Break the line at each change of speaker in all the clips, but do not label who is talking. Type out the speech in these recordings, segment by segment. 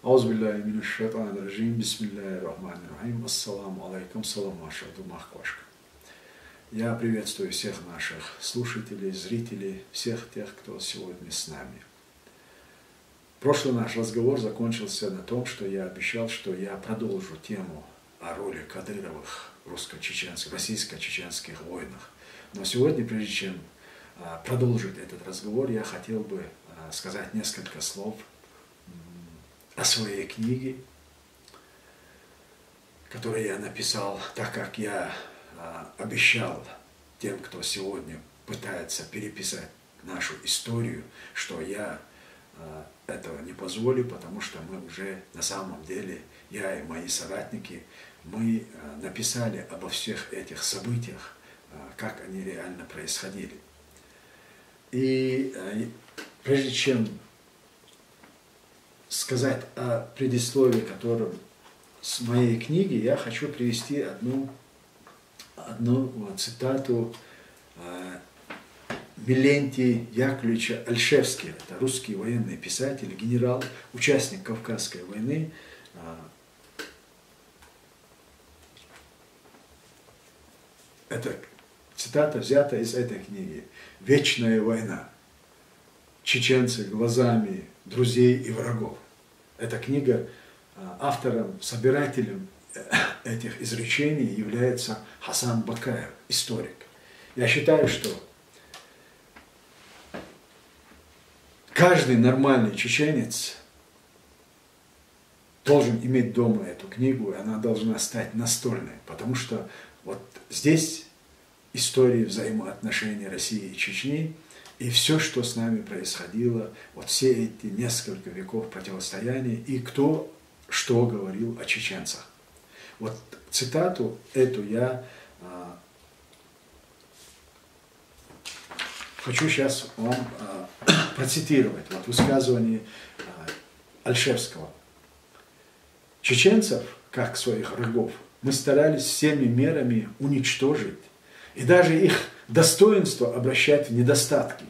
Аузбилляхи минаш шайтанир раджим, бисмиллахир рахманир рахим, ассаламу алейкум, салам ашаду махквашка. Я приветствую всех наших слушателей, зрителей, всех тех, кто сегодня с нами. Прошлый наш разговор закончился на том, что я обещал, что я продолжу тему о роли Кадыровых в русско-чеченских, российско-чеченских войнах. Но сегодня, прежде чем продолжить этот разговор, я хотел бы сказать несколько слов о своей книге, которую я написал, так как я обещал тем, кто сегодня пытается переписать нашу историю, что я этого не позволю, потому что мы уже на самом деле, я и мои соратники, мы написали обо всех этих событиях, как они реально происходили. И прежде чем сказать о предисловии, которым с моей книги, я хочу привести одну цитату Милентия Яковлевича Ольшевского. Это русский военный писатель, генерал, участник Кавказской войны. Эта цитата взята из этой книги. «Вечная война. Чеченцы глазами друзей и врагов». Эта книга, автором, собирателем этих изречений является Хасан Бакаев, историк. Я считаю, что каждый нормальный чеченец должен иметь дома эту книгу, и она должна стать настольной, потому что вот здесь история взаимоотношений России и Чечни, и все, что с нами происходило, вот все эти несколько веков противостояния, и кто что говорил о чеченцах. Вот цитату эту я хочу сейчас вам процитировать, вот высказывание Ольшевского. «Чеченцев, как своих врагов, мы старались всеми мерами уничтожить, и даже их достоинство обращать в недостатки.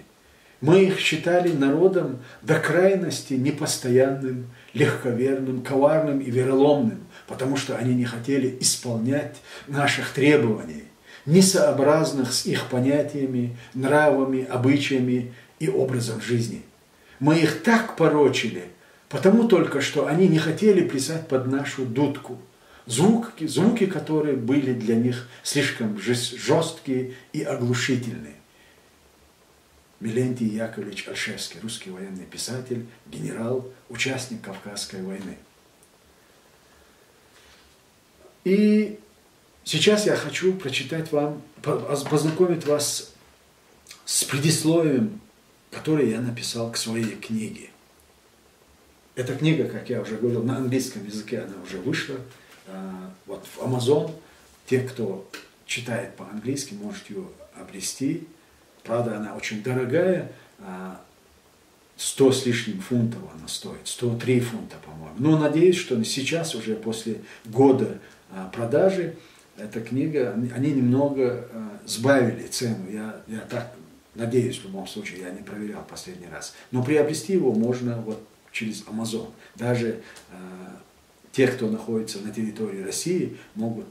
Мы их считали народом до крайности непостоянным, легковерным, коварным и вероломным, потому что они не хотели исполнять наших требований, несообразных с их понятиями, нравами, обычаями и образом жизни. Мы их так порочили, потому только что они не хотели плясать под нашу дудку, звуки, которые были для них слишком жесткие и оглушительные». Милентий Яковлевич Ольшевский, русский военный писатель, генерал, участник Кавказской войны. И сейчас я хочу прочитать вам, познакомить вас с предисловием, которое я написал к своей книге. Эта книга, как я уже говорил, на английском языке она уже вышла. Вот в Amazon. Те, кто читает по-английски, может ее обрести. Правда, она очень дорогая. 100 с лишним фунтов она стоит. 103 фунта, по-моему. Но надеюсь, что сейчас, уже после года продажи, эта книга, они немного сбавили цену. Я так надеюсь, в любом случае, я не проверял последний раз. Но приобрести его можно вот через Amazon. Даже те, кто находится на территории России, могут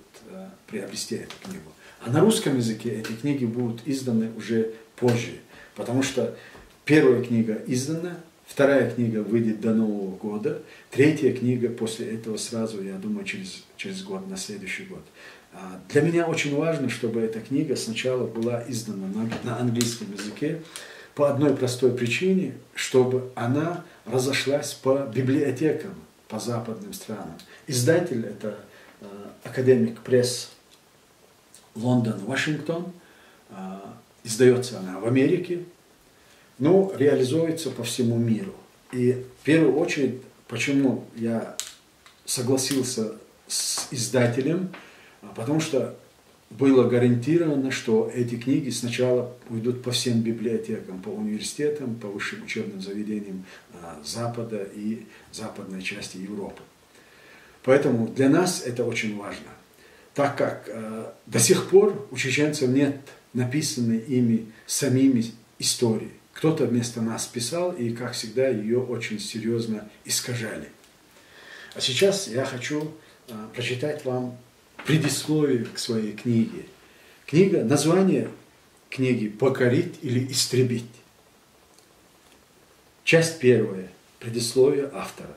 приобрести эту книгу. А на русском языке эти книги будут изданы уже позже, потому что первая книга издана, вторая книга выйдет до Нового года, третья книга после этого сразу, я думаю, через год, на следующий год. Для меня очень важно, чтобы эта книга сначала была издана на английском языке по одной простой причине, чтобы она разошлась по библиотекам, по западным странам. Издатель – это академик пресс Лондон, Вашингтон. Издается она в Америке, но реализуется по всему миру. И в первую очередь, почему я согласился с издателем, потому что было гарантировано, что эти книги сначала уйдут по всем библиотекам, по университетам, по высшим учебным заведениям Запада и западной части Европы. Поэтому для нас это очень важно, так как до сих пор у чеченцев нет написанной ими самими истории. Кто-то вместо нас писал, и, как всегда, ее очень серьезно искажали. А сейчас я хочу прочитать вам предисловие к своей книге. Название книги «Покорить или истребить». Часть первая. Предисловие автора.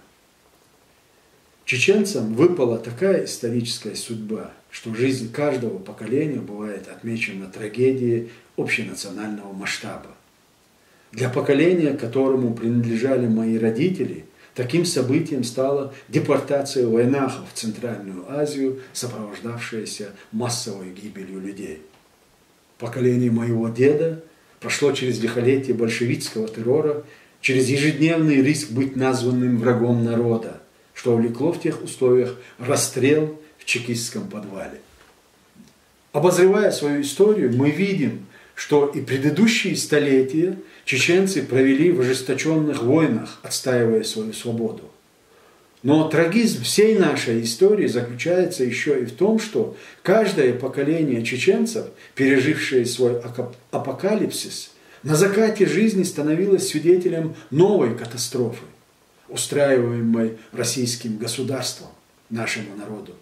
Чеченцам выпала такая историческая судьба, что жизнь каждого поколения бывает отмечена трагедией общенационального масштаба. Для поколения, которому принадлежали мои родители, таким событием стала депортация войнахов в Центральную Азию, сопровождавшаяся массовой гибелью людей. Поколение моего деда прошло через лихолетие большевистского террора, через ежедневный риск быть названным врагом народа, что увлекло в тех условиях расстрел в чекистском подвале. Обозревая свою историю, мы видим, что и предыдущие столетия чеченцы провели в ожесточенных войнах, отстаивая свою свободу. Но трагизм всей нашей истории заключается еще и в том, что каждое поколение чеченцев, пережившее свой апокалипсис, на закате жизни становилось свидетелем новой катастрофы, устраиваемой российским государством нашему народу.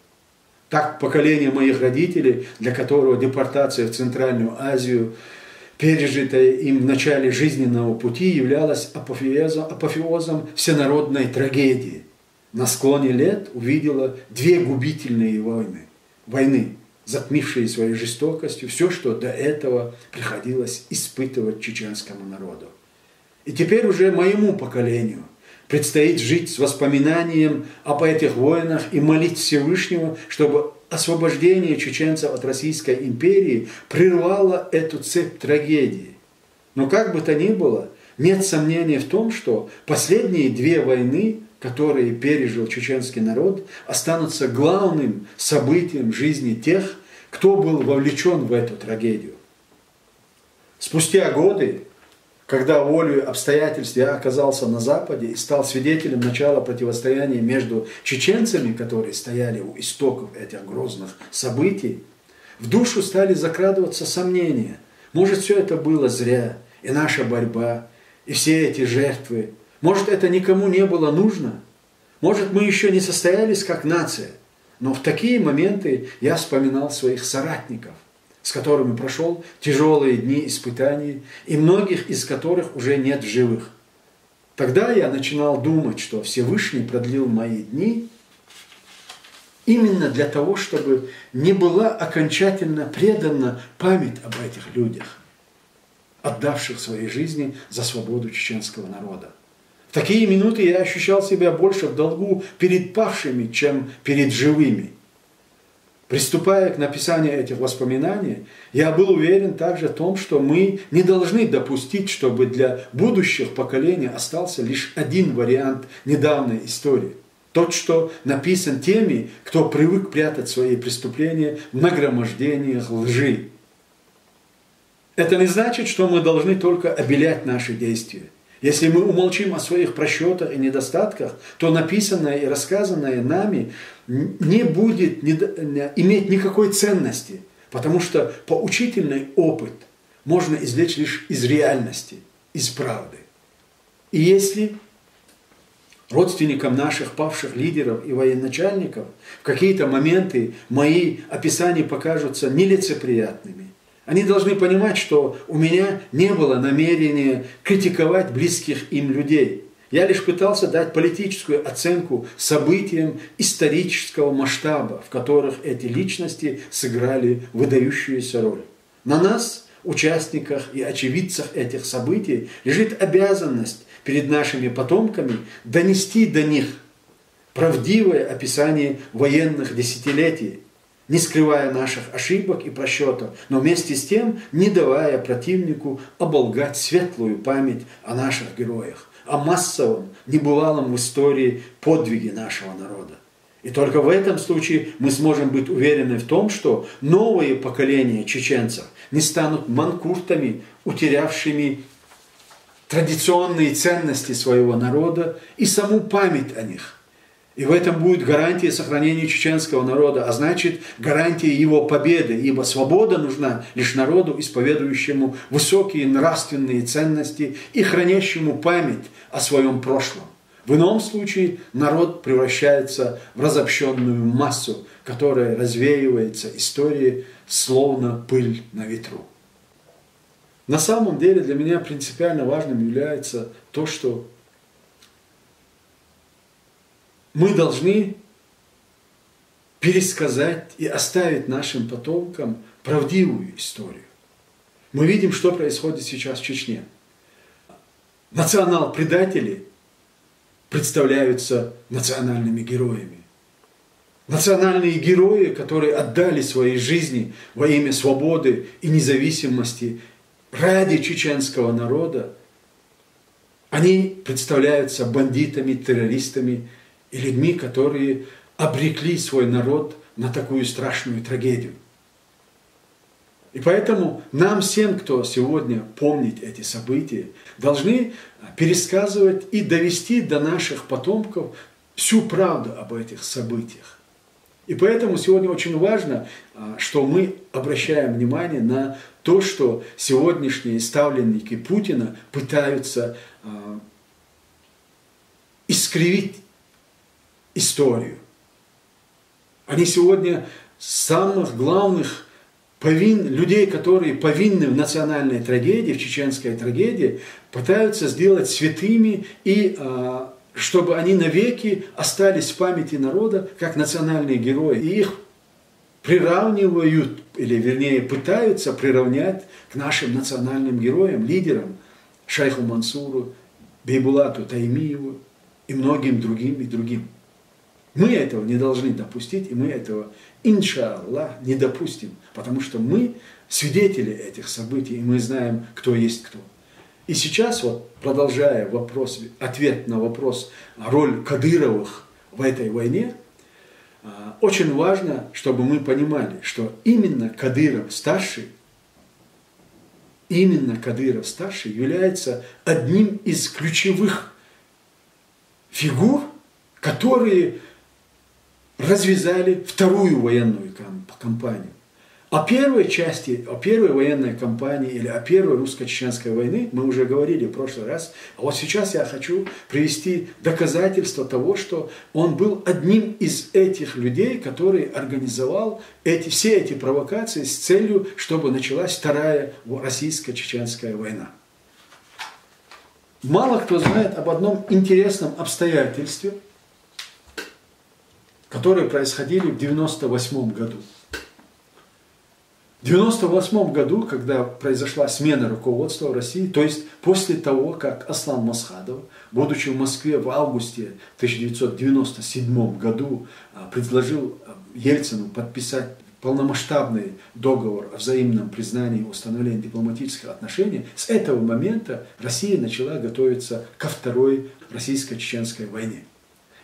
Так поколение моих родителей, для которого депортация в Центральную Азию, пережитая им в начале жизненного пути, являлась апофеозом всенародной трагедии, на склоне лет увидела две губительные войны, затмившие своей жестокостью все, что до этого приходилось испытывать чеченскому народу. И теперь уже моему поколению предстоит жить с воспоминанием об этих войнах и молить Всевышнего, чтобы освобождение чеченцев от Российской империи прервало эту цепь трагедии. Но как бы то ни было, нет сомнения в том, что последние две войны, которые пережил чеченский народ, останутся главным событием жизни тех, кто был вовлечен в эту трагедию. Спустя годы, когда волею обстоятельств я оказался на Западе и стал свидетелем начала противостояния между чеченцами, которые стояли у истоков этих грозных событий, в душу стали закрадываться сомнения. Может, все это было зря, и наша борьба, и все эти жертвы. Может, это никому не было нужно? Может, мы еще не состоялись как нация? Но в такие моменты я вспоминал своих соратников, с которыми прошел тяжелые дни испытаний, и многих из которых уже нет в живых. Тогда я начинал думать, что Всевышний продлил мои дни именно для того, чтобы не была окончательно предана память об этих людях, отдавших своей жизни за свободу чеченского народа. В такие минуты я ощущал себя больше в долгу перед павшими, чем перед живыми. Приступая к написанию этих воспоминаний, я был уверен также в том, что мы не должны допустить, чтобы для будущих поколений остался лишь один вариант недавней истории. Тот, что написан теми, кто привык прятать свои преступления в нагромождениях лжи. Это не значит, что мы должны только обелять наши действия. Если мы умолчим о своих просчетах и недостатках, то написанное и рассказанное нами не будет иметь никакой ценности, потому что поучительный опыт можно извлечь лишь из реальности, из правды. И если родственникам наших павших лидеров и военачальников в какие-то моменты мои описания покажутся нелицеприятными, они должны понимать, что у меня не было намерения критиковать близких им людей. Я лишь пытался дать политическую оценку событиям исторического масштаба, в которых эти личности сыграли выдающуюся роль. На нас, участниках и очевидцах этих событий, лежит обязанность перед нашими потомками донести до них правдивое описание военных десятилетий, не скрывая наших ошибок и просчетов, но вместе с тем не давая противнику оболгать светлую память о наших героях, о массовом, небывалом в истории подвиге нашего народа. И только в этом случае мы сможем быть уверены в том, что новые поколения чеченцев не станут манкуртами, утерявшими традиционные ценности своего народа и саму память о них. И в этом будет гарантия сохранения чеченского народа, а значит гарантия его победы, ибо свобода нужна лишь народу, исповедующему высокие нравственные ценности и хранящему память о своем прошлом. В ином случае народ превращается в разобщенную массу, которая развеивается историей, словно пыль на ветру. На самом деле для меня принципиально важным является то, что мы должны пересказать и оставить нашим потомкам правдивую историю. Мы видим, что происходит сейчас в Чечне. Национал-предатели представляются национальными героями. Национальные герои, которые отдали свои жизни во имя свободы и независимости ради чеченского народа, они представляются бандитами, террористами и людьми, которые обрекли свой народ на такую страшную трагедию. И поэтому нам всем, кто сегодня помнит эти события, должны пересказывать и довести до наших потомков всю правду об этих событиях. И поэтому сегодня очень важно, что мы обращаем внимание на то, что сегодняшние ставленники Путина пытаются искривить историю. Они сегодня самых главных людей, которые повинны в национальной трагедии, в чеченской трагедии, пытаются сделать святыми и чтобы они навеки остались в памяти народа как национальные герои. И их приравнивают, или вернее пытаются приравнять к нашим национальным героям, лидерам, шейху Мансуру, Бейбулату Таймиеву и многим другим и другим. Мы этого не должны допустить, и мы этого, иншаллах, не допустим, потому что мы свидетели этих событий, и мы знаем, кто есть кто. И сейчас, вот, продолжая ответ на вопрос роль Кадыровых в этой войне, очень важно, чтобы мы понимали, что именно Кадыров-старший является одним из ключевых фигур, которые развязали вторую военную кампанию. О первой военной кампании или о первой русско-чеченской войны мы уже говорили в прошлый раз. А вот сейчас я хочу привести доказательства того, что он был одним из этих людей, который организовал все эти провокации с целью, чтобы началась вторая российско-чеченская война. Мало кто знает об одном интересном обстоятельстве, которые происходили в 1998 году. В 1998 году, когда произошла смена руководства в России, то есть после того, как Аслан Масхадов, будучи в Москве в августе 1997 году, предложил Ельцину подписать полномасштабный договор о взаимном признании и установлении дипломатических отношений, с этого момента Россия начала готовиться ко второй российско-чеченской войне.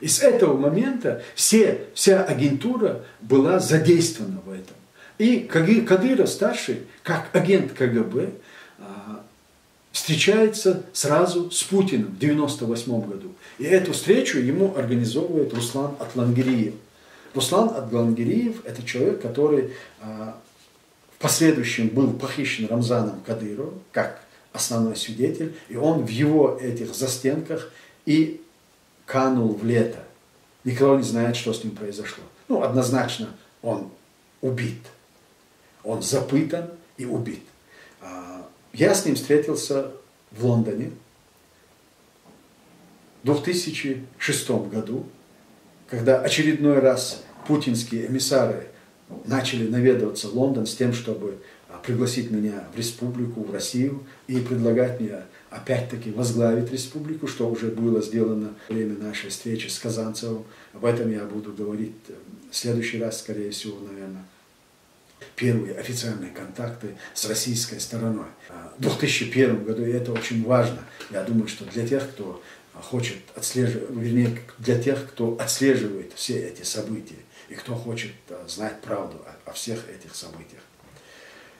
И с этого момента вся агентура была задействована в этом. И Кадыров-старший, как агент КГБ, встречается сразу с Путиным в 1998 году. И эту встречу ему организовывает Руслан Атлангириев. Руслан Атлангириев – это человек, который в последующем был похищен Рамзаном Кадыровым, как основной свидетель, и он в его этих застенках и канул в лето. Никто не знает, что с ним произошло. Ну, однозначно, он убит. Он запытан и убит. Я с ним встретился в Лондоне в 2006 году, когда очередной раз путинские эмиссары начали наведываться в Лондон с тем, чтобы пригласить меня в республику, в Россию, и предлагать мне опять-таки возглавить республику, что уже было сделано во время нашей встречи с Казанцевым. Об этом я буду говорить в следующий раз, скорее всего, наверное. Первые официальные контакты с российской стороной. В 2001 году, и это очень важно, я думаю, что для тех, кто хочет отслеживать, вернее, для тех, кто отслеживает все эти события, и кто хочет знать правду о всех этих событиях.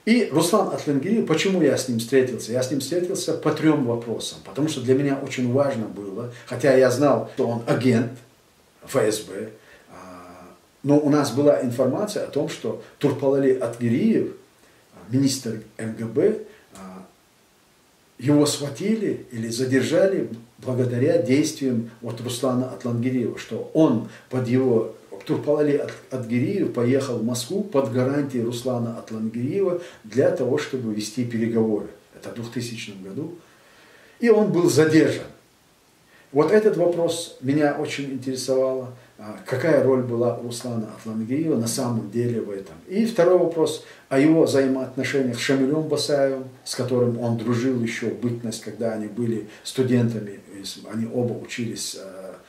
И Руслан Атлангириев, почему я с ним встретился? Я с ним встретился по 3 вопросам, потому что для меня очень важно было, хотя я знал, что он агент ФСБ, но у нас была информация о том, что Турпалали Атгириев, министр МГБ, его схватили или задержали благодаря действиям вот Руслана Атлангириева, что он под его Турпалали Атгириев поехал в Москву под гарантией Руслана Атлангириева для того, чтобы вести переговоры. Это в 2000 году. И он был задержан. Вот этот вопрос меня очень интересовал. Какая роль была у Руслана Атлангириева на самом деле в этом. И второй вопрос о его взаимоотношениях с Шамилем Басаевым, с которым он дружил еще в бытность, когда они были студентами. Они оба учились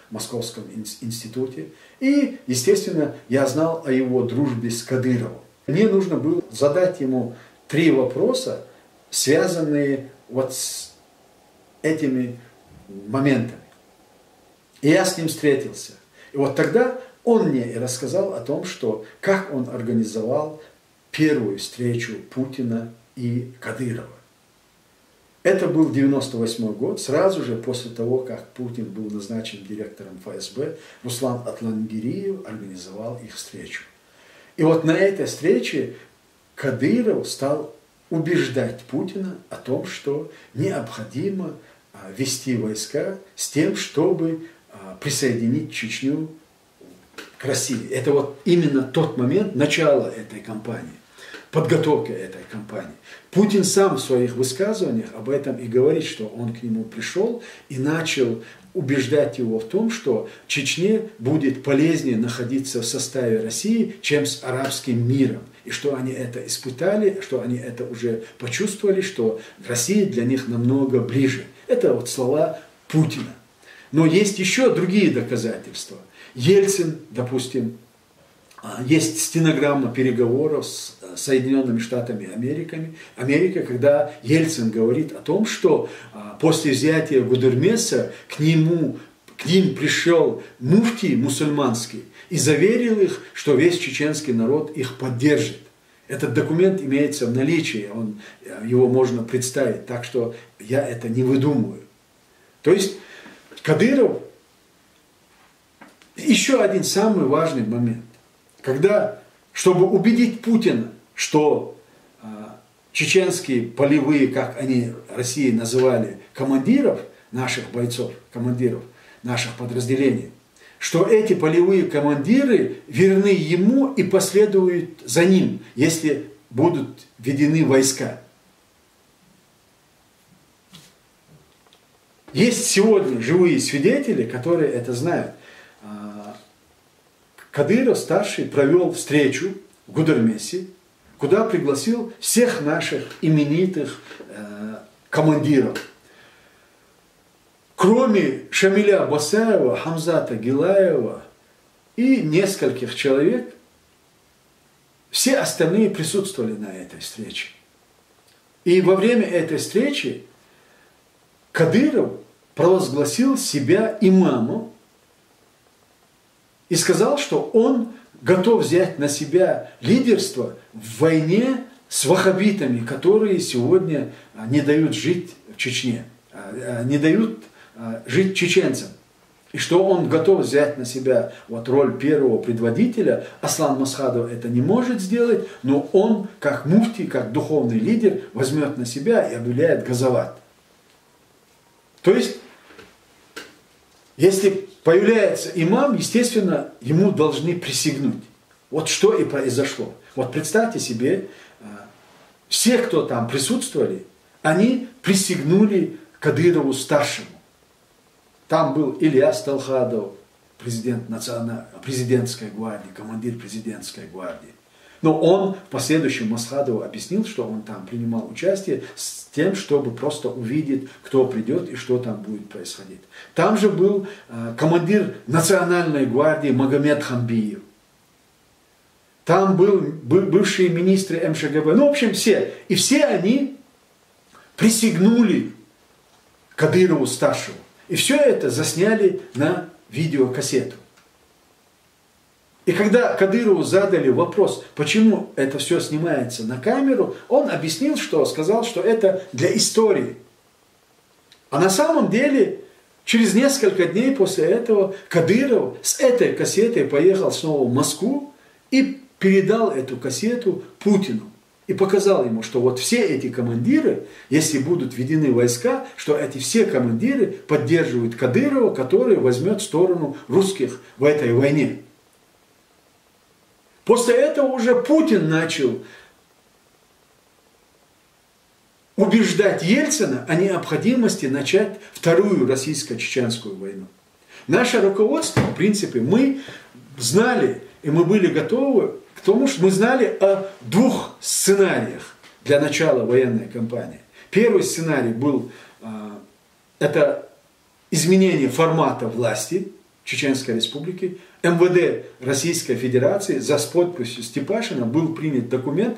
в Московском институте. И, естественно, я знал о его дружбе с Кадыровым. Мне нужно было задать ему 3 вопроса, связанные вот с этими моментами. И я с ним встретился. И вот тогда он мне и рассказал о том, что как он организовал первую встречу Путина и Кадырова. Это был 1998 год, сразу же после того, как Путин был назначен директором ФСБ, Руслан Атлангириев организовал их встречу. И вот на этой встрече Кадыров стал убеждать Путина о том, что необходимо вести войска с тем, чтобы присоединить Чечню к России. Это вот именно тот момент начала этой кампании, подготовки этой кампании. Путин сам в своих высказываниях об этом и говорит, что он к нему пришел и начал убеждать его в том, что Чечне будет полезнее находиться в составе России, чем с арабским миром. И что они это испытали, что они это уже почувствовали, что Россия для них намного ближе. Это вот слова Путина. Но есть еще другие доказательства. Ельцин, допустим, есть стенограмма переговоров с Соединенными Штатами Америки, когда Ельцин говорит о том, что после взятия Гудермеса к ним пришел муфтий мусульманский и заверил их, что весь чеченский народ их поддержит. Этот документ имеется в наличии, его можно представить, так что я это не выдумываю. То есть Кадыров, еще один самый важный момент, когда, чтобы убедить Путина, что чеченские полевые, как они России называли, командиров, наших бойцов, командиров наших подразделений, что эти полевые командиры верны ему и последуют за ним, если будут введены войска. Есть сегодня живые свидетели, которые это знают. Кадыров старший провел встречу в Гудермесе, куда пригласил всех наших именитых командиров. Кроме Шамиля Басаева, Хамзата Гилаева и нескольких человек, все остальные присутствовали на этой встрече. И во время этой встречи Кадыров провозгласил себя имамом и сказал, что он готов взять на себя лидерство в войне с ваххабитами, которые сегодня не дают жить в Чечне, не дают жить чеченцам. И что он готов взять на себя вот роль первого предводителя. Аслан Масхадов это не может сделать, но он, как муфти, как духовный лидер, возьмет на себя и объявляет газават. То есть, если появляется имам, естественно, ему должны присягнуть. Вот что и произошло. Вот представьте себе, все, кто там присутствовали, они присягнули Кадырову старшему. Там был Ильяс Талхадов, президентской гвардии, командир президентской гвардии. Но он в последующем Масхадову объяснил, что он там принимал участие с тем, чтобы просто увидеть, кто придет и что там будет происходить. Там же был командир национальной гвардии Магомед Хамбиев. Там был бывшие министры МШГБ. Ну, в общем, все. И все они присягнули Кадырову старшему. И все это засняли на видеокассету. И когда Кадырову задали вопрос, почему это все снимается на камеру, он объяснил, сказал, что это для истории. А на самом деле, через несколько дней после этого Кадыров с этой кассетой поехал снова в Москву и передал эту кассету Путину. и показал ему, что вот все эти командиры, если будут введены войска, что эти все командиры поддерживают Кадырова, который возьмет сторону русских в этой войне. После этого уже Путин начал убеждать Ельцина о необходимости начать вторую российско-чеченскую войну. Наше руководство, в принципе, мы знали, и мы были готовы к тому, что мы знали о двух сценариях для начала военной кампании. Первый сценарий был, это изменение формата власти Чеченской Республики. МВД Российской Федерации за подписью Степашина был принят документ,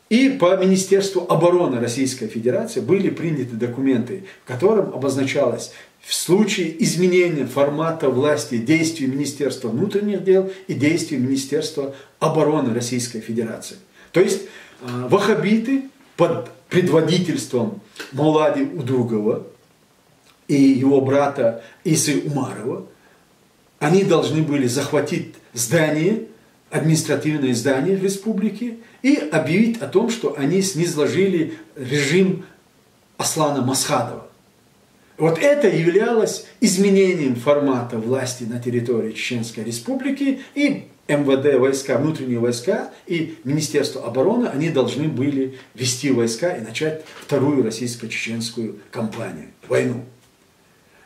и по Министерству обороны Российской Федерации были приняты документы, в котором обозначалось в случае изменения формата власти действий Министерства внутренних дел и действий Министерства обороны Российской Федерации. То есть ваххабиты под предводительством Маулади Удугова и его брата Исы Умарова, они должны были захватить здание, административное здание в республике и объявить о том, что они снизложили режим Аслана Масхадова. Вот это являлось изменением формата власти на территории Чеченской Республики, и МВД войска, внутренние войска и Министерство обороны, они должны были вести войска и начать вторую российско-чеченскую кампанию, войну.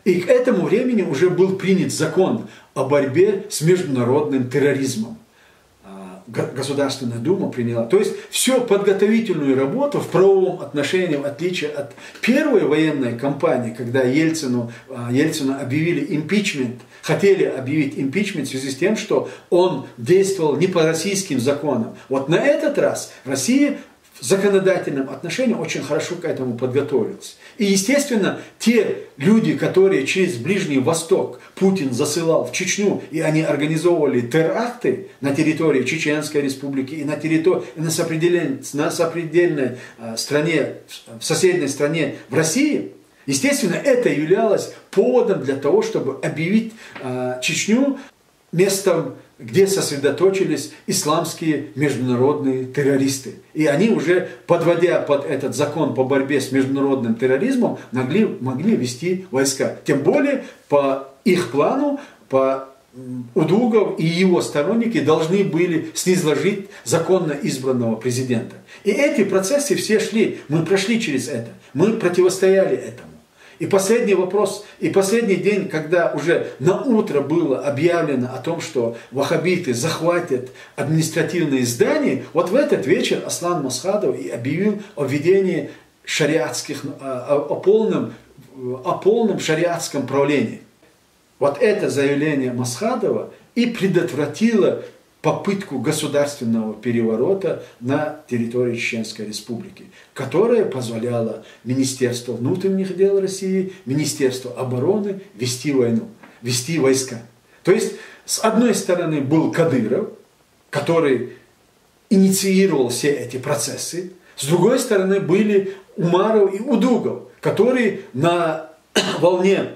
И к этому времени уже был принят закон о борьбе с международным терроризмом. Государственная Дума приняла. То есть всю подготовительную работу в правовом отношении, в отличие от первой военной кампании, когда Ельцину объявили импичмент, хотели объявить импичмент в связи с тем, что он действовал не по российским законам. Вот на этот раз Россия в законодательном отношении очень хорошо к этому подготовилась. И, естественно, те люди, которые через Ближний Восток Путин засылал в Чечню, и они организовывали теракты на территории Чеченской Республики и на сопредельной стране, в соседней стране в России, естественно, это являлось поводом для того, чтобы объявить Чечню местом, где сосредоточились исламские международные террористы. И они уже, подводя под этот закон по борьбе с международным терроризмом, могли вести войска. Тем более, по их плану, Удугов и его сторонники должны были снизложить законно избранного президента. И эти процессы все шли, мы прошли через это, мы противостояли этому. И последний вопрос, и последний день, когда уже на утро было объявлено о том, что ваххабиты захватят административные здания, вот в этот вечер Аслан Масхадов и объявил о введении шариатских, о полном шариатском правлении. Вот это заявление Масхадова и предотвратило попытку государственного переворота на территории Чеченской Республики, которая позволяла Министерству внутренних дел России, Министерству обороны вести войну, вести войска. То есть, с одной стороны был Кадыров, который инициировал все эти процессы, с другой стороны были Умаров и Удугов, которые на волне,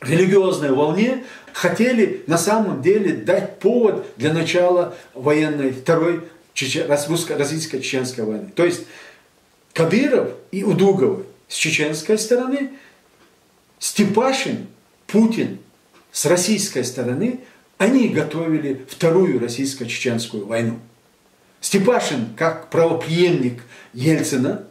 религиозной волне, хотели на самом деле дать повод для начала военной, второй российско-чеченской войны. То есть Кадыров и Удуговы с чеченской стороны, Степашин, Путин с российской стороны, они готовили вторую российско-чеченскую войну. Степашин, как правопреемник Ельцина,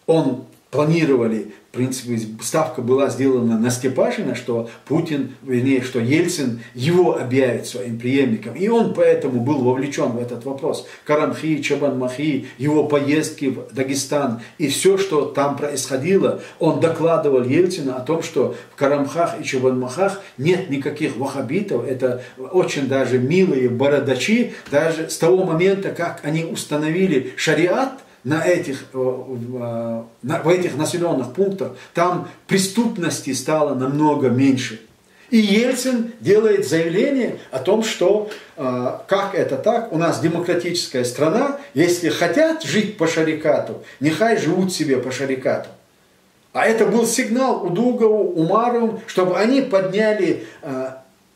он планировали, в принципе, ставка была сделана на Степашина, что Путин, вернее, что Ельцин его объявит своим преемником. И он поэтому был вовлечен в этот вопрос. Карамхи, Чабанмахи, его поездки в Дагестан и все, что там происходило, он докладывал Ельцину о том, что в Карамхах и Чабанмахах нет никаких ваххабитов, это очень даже милые бородачи, даже с того момента, как они установили шариат, в этих населенных пунктах, там преступности стало намного меньше. И Ельцин делает заявление о том, что как это так, у нас демократическая страна, если хотят жить по шарикату, нехай живут себе по шарикату. А это был сигнал Удугову, Умарову, чтобы они подняли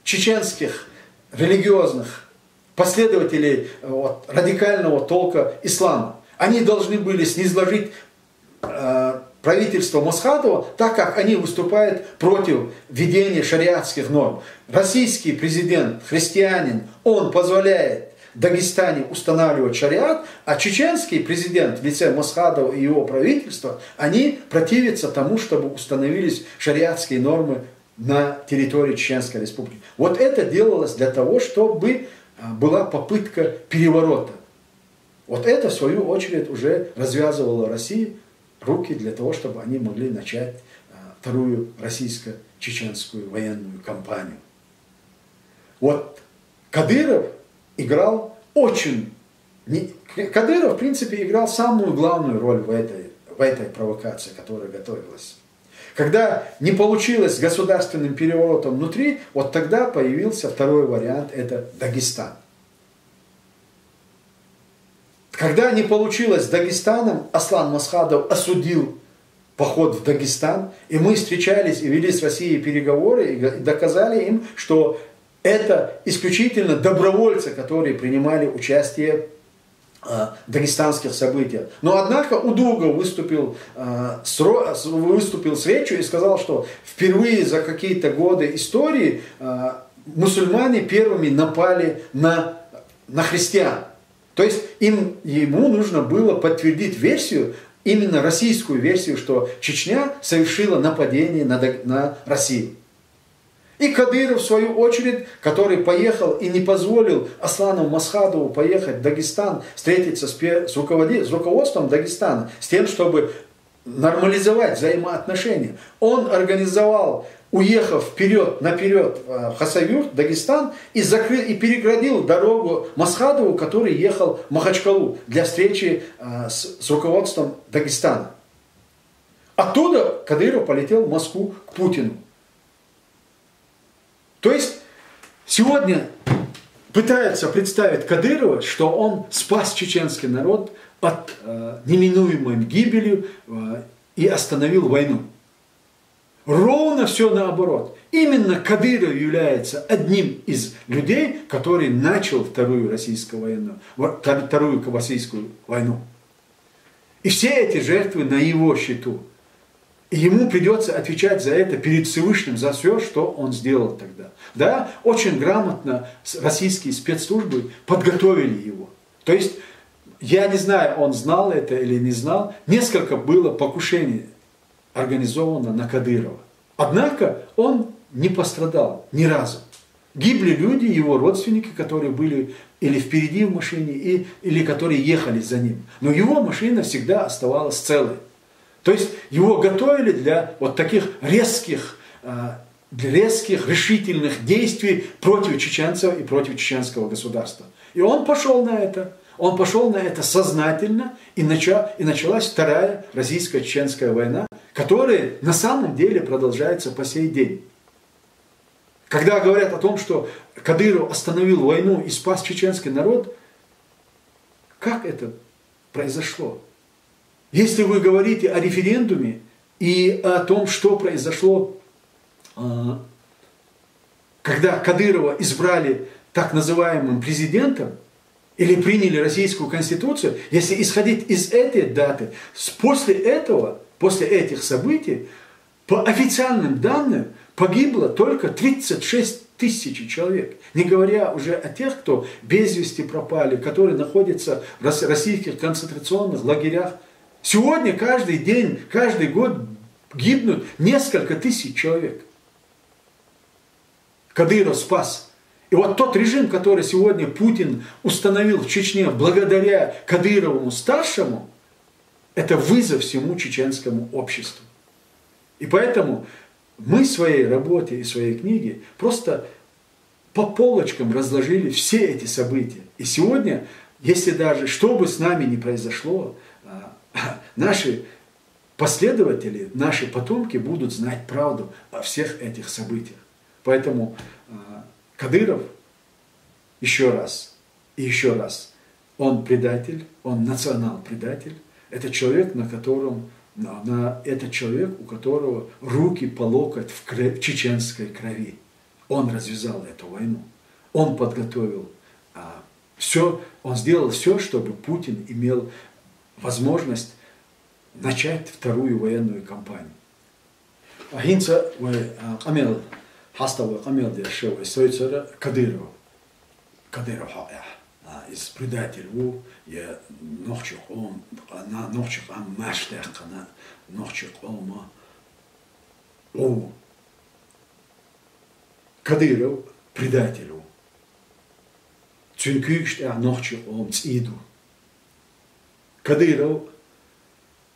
чеченских религиозных последователей радикального толка ислама. Они должны были снизложить правительство Мосхадова, так как они выступают против введения шариатских норм. Российский президент, христианин, он позволяет в Дагестане устанавливать шариат, а чеченский президент в лице Мосхадова и его правительства, они противятся тому, чтобы установились шариатские нормы на территории Чеченской Республики. Вот это делалось для того, чтобы была попытка переворота. Вот это, в свою очередь, уже развязывало России руки для того, чтобы они могли начать вторую российско-чеченскую военную кампанию. Вот Кадыров играл Кадыров, в принципе, играл самую главную роль в этой провокации, которая готовилась. Когда не получилось с государственным переворотом внутри, вот тогда появился второй вариант, это Дагестан. Когда не получилось с Дагестаном, Аслан Масхадов осудил поход в Дагестан, и мы встречались и вели с Россией переговоры, и доказали им, что это исключительно добровольцы, которые принимали участие в дагестанских событиях. Но однако Удугов выступил с речью и сказал, что впервые за какие-то годы истории мусульмане первыми напали на христиан. То есть ему нужно было подтвердить версию, именно российскую версию, что Чечня совершила нападение на Россию. И Кадыров, в свою очередь, который поехал и не позволил Аслану Масхадову поехать в Дагестан, встретиться с руководством Дагестана, с тем, чтобы нормализовать взаимоотношения. Он организовал, уехав наперед в Хасавюрт, Дагестан, и переградил дорогу Масхадову, который ехал в Махачкалу для встречи с руководством Дагестана. Оттуда Кадыров полетел в Москву к Путину. То есть сегодня пытаются представить Кадырова, что он спас чеченский народ от неминуемой гибели и остановил войну. Ровно все наоборот. Именно Кадыров является одним из людей, который начал вторую российскую войну. И все эти жертвы на его счету. И ему придется отвечать за это перед Всевышним, за все, что он сделал тогда. Да, очень грамотно российские спецслужбы подготовили его. То есть, я не знаю, он знал это или не знал, несколько было покушений организовано на Кадырова. Однако он не пострадал ни разу. Гибли люди, его родственники, которые были или впереди в машине, или которые ехали за ним. Но его машина всегда оставалась целой. То есть его готовили для вот таких резких, решительных действий против чеченцев и против чеченского государства. И он пошел на это. Он пошел на это сознательно, и началась вторая российско-чеченская война, которая на самом деле продолжается по сей день. Когда говорят о том, что Кадыров остановил войну и спас чеченский народ, как это произошло? Если вы говорите о референдуме и о том, что произошло, когда Кадырова избрали так называемым президентом, или приняли российскую конституцию, если исходить из этой даты, после этих событий, по официальным данным, погибло только 36 тысяч человек. Не говоря уже о тех, кто без вести пропали, которые находятся в российских концентрационных лагерях. Сегодня каждый день, каждый год гибнут несколько тысяч человек. Кадыров спас. И вот тот режим, который сегодня Путин установил в Чечне благодаря Кадырову-старшему, это вызов всему чеченскому обществу. И поэтому мы в своей работе и в своей книге просто по полочкам разложили все эти события. И сегодня, если даже что бы с нами ни произошло, наши последователи, наши потомки будут знать правду о всех этих событиях. Поэтому Кадыров, еще раз и еще раз, он предатель, он национал-предатель. Это человек, это человек, у которого руки по локоть в чеченской крови. Он развязал эту войну. Он подготовил Он сделал все, чтобы Путин имел возможность начать вторую военную кампанию. Ахинца Камил Хастава Камил Дершева Сойцера Кадыров из предателей я ночью он на ночью ам маштех на ночью ома о Кадыров предателю Цюнкюшт ночью ом циду Кадыров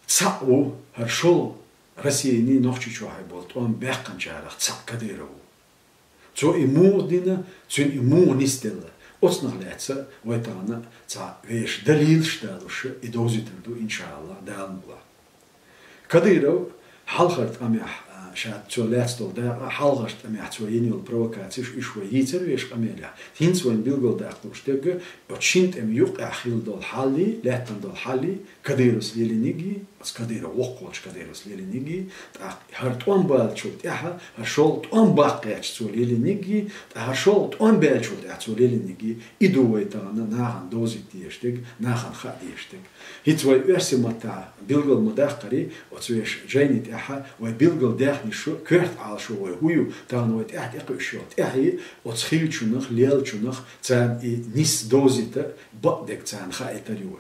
цау харшол Россия не ночью чуай был он бехканчарах цак Кадырову цо ему дина цюн ему не стелла Оцнахляется в этом вещь далил штадуша и дозитрду иншаллах далмула. Кадыров халхарт амях шат цолятстол да халхарт амях цоенил провокацииш ишва яйцер вещь амеля. Хинцвен билгол дахлуштег очинт юк ахил дол хали лятан дол хали Кадырос лелиниги с Кадыров воколч Кадырос лелиниги так хартон балчут яха шолт он бакяч цо лелиниги та шолт он балчут цо лелиниги идуй тана нахан дозитиштег нахан хадиштег хитвой версимата билгол мудахкари оцвеш джайнит яха ва билгол дахни шо кэрт алшо ва хую танват яхтекшот яхи оцхилчунах лелчунах цан и нис дозита бадек цан хаитариу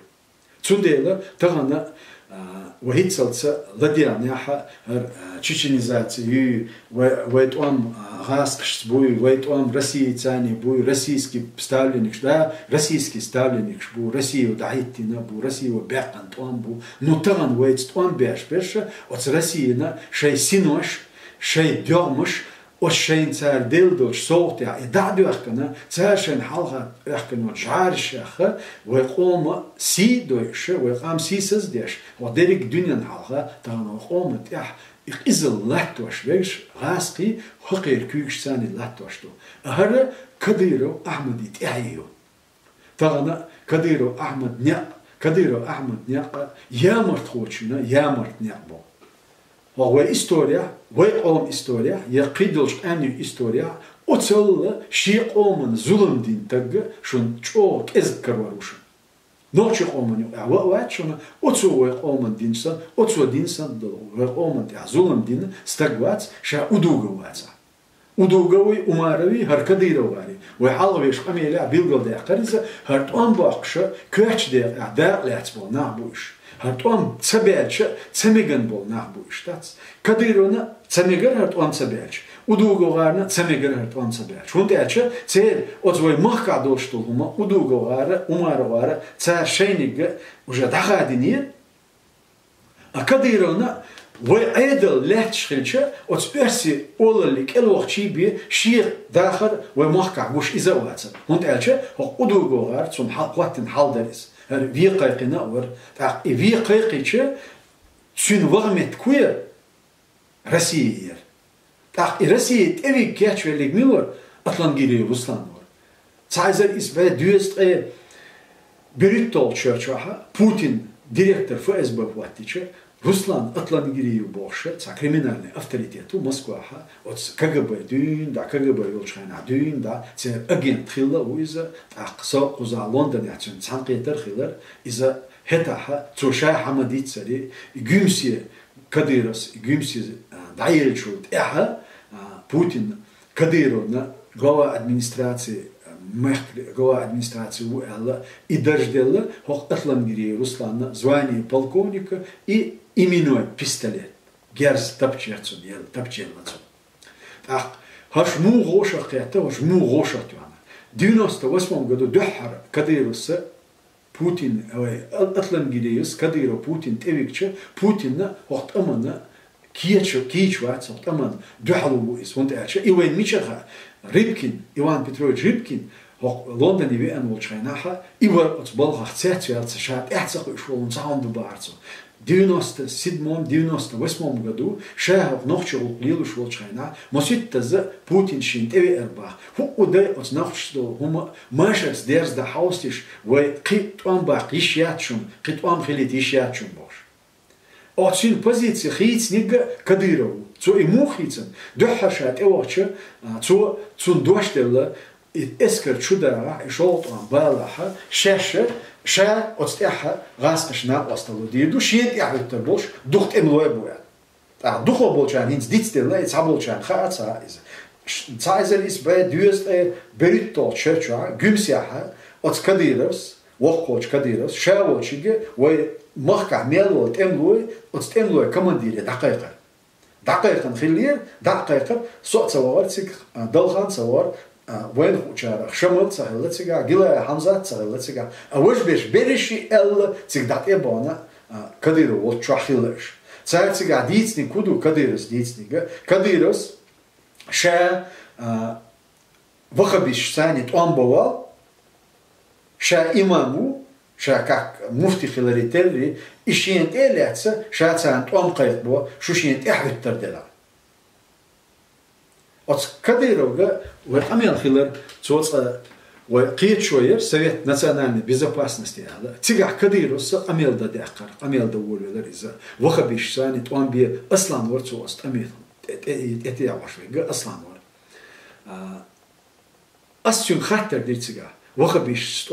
цундела тагана وهيتصلت لديانيها чеченизации ويتوام غاسقش بوي ويتوام России تاني بوي российский ставленник да российский ставленник бу Россию дайтина бу Россию бякан туам бу ну таган вейтствам беш от Россиина шей синош шей бёмш وشين صار دلدوش صوت يعني دعدو أخنا صارشين حلقة أخنا جارش أخ ويقوم سي دوش ويقام سي سزديش وديرك دنيا حلقة تانا وقوم تيح إزل لاتوش بيش غاسقي حقير كيوش ثاني لاتوش تو أهر كديرو أحمد يتعيو تانا كديرو أحمد نيق يا مرتخوشنا يا مرت نيقبو وهو история, ويقوم история, يقيدلش أني история, أتصل شيء قومن ظلم دين تج شون شو كذكر وروش. نوش قومن يو وقت شون أتصل ويقومن دينسان أتصل دينسان دل ويقومن تيا ظلم دين استقوات شا أدوجوات. أدوجوي أماروي هركديرواري ويحلويش قميلة بيلقل ده قريزة هرتون باقش كأش ده أعداء لاتبول نعبوش. هرتوام تسبيعش تسميجن بول نحبو إشتاتس كديرونا تسميجن هرتوام تسبيعش ودوغوغارنا تسميجن هرتوام تسبيعش هون تأتش تير أتوي مخ قادوش تلهما ودوغوغارا أماروغارا تسار شينيج وجا دخادينير كديرونا وعيدل لحتش خلشة أتبرسي أولي كالوقتي بي شير داخل ومخ قاعوش إزاواتس هون تأتش هو ودوغوغار تسم حقوات حال داريس في قيقنا ور في قيقيش سن وغمت كوير روسيا تاع روسيا تبي كاتش وليك ميور أطلنجيري روسلان ور تعزر إسبوع دوست بريتول شرشها بوتين ديريكتور فاس بواتيش روسلان أطلنجيري بوشة تاع كريمينالي أفتريتيتو موسكواها أتس كجب دين دا كجب يلشخنا دين دا تي أجين تخيلا وإذا أقصى قزع لندن يعتون تانقيتر خيلر إذا هتاها تروشا حمديت سري يجمسي كديرس يجمسي دايل شود إها بوتين كديرونا جوا أدمنستراتي جوا أدمنستراتي وإلا يدرجدل هو أطلنجيري روسلان زواني полковника и именной пистолет. Герз тапчерцун, ел тапчерлацун. Так, хашму гошах это, хашму гошах туана. 98 году дохар Кадыровса Путин, Атлангириус, Кадыров Путин тевикче, Путина вахтамана кичвац вахтаман дохалу из вонтаче. Иван Мичаха, Рыбкин, Иван Петрович Рыбкин, Лондон يبيعن والشيناها إيوه أتبالها خسات يالس شات إحسق إشوون ساوند بارتو 97 году شاه نخشوا ليلوش والشينا مسيت تزا بوتين شين تبي أربعة هو وده أتنخشوا هم ماشس درس ده حاستش وقيت أم باقيش ياتشون قيت أم خليت يشياتشون باش أتشين بوزيتي خيت نيجا كديرو تو إمو خيتن ده حشات أوتش تو دوشتلا اسكر شدا شوط بالاها شاشة شا أستحى غاس ناب أستلو ديدو شيء يعني تبلش دخت إملوه بويا دخل بولشان هنز ديت ستيلا يتعبولشان خاطر سايز سايزر إس بديوست بريتول شرچا جمسيها أتكديرس وقوش كديرس شاوشيجة ومخك ميلوت إملوه أستملوه كمان ديري دقيقة خلير دقيقة صوت سوار تك دلخان سوار وين خوشارة شمال سهلة تجا جلا حمزة سهلة تجا أوش بيش بريشي ال تك دات إبانا كديرو وتشاخيلش ساعة تجا ديتني كودو كديرس ديتني كديرس شا وخبيش ثاني توان بوال شا إمامو شا كاك مفتي خلالي تلري إشينت إلياتسا شا ثاني توان قيد بوا شو شينت إحدى التردلا أت كديروغا وأميل خلال توص وقيت شوية سويت национальной безопасности هذا تيجا كديروس أميل دا دقر أميل دا ولد رزا وخبيش ثاني توان بي أصلاً ورتوست أميل اتيا وشوي أصلاً ور أسيون خاطر دي تيجا وخبيش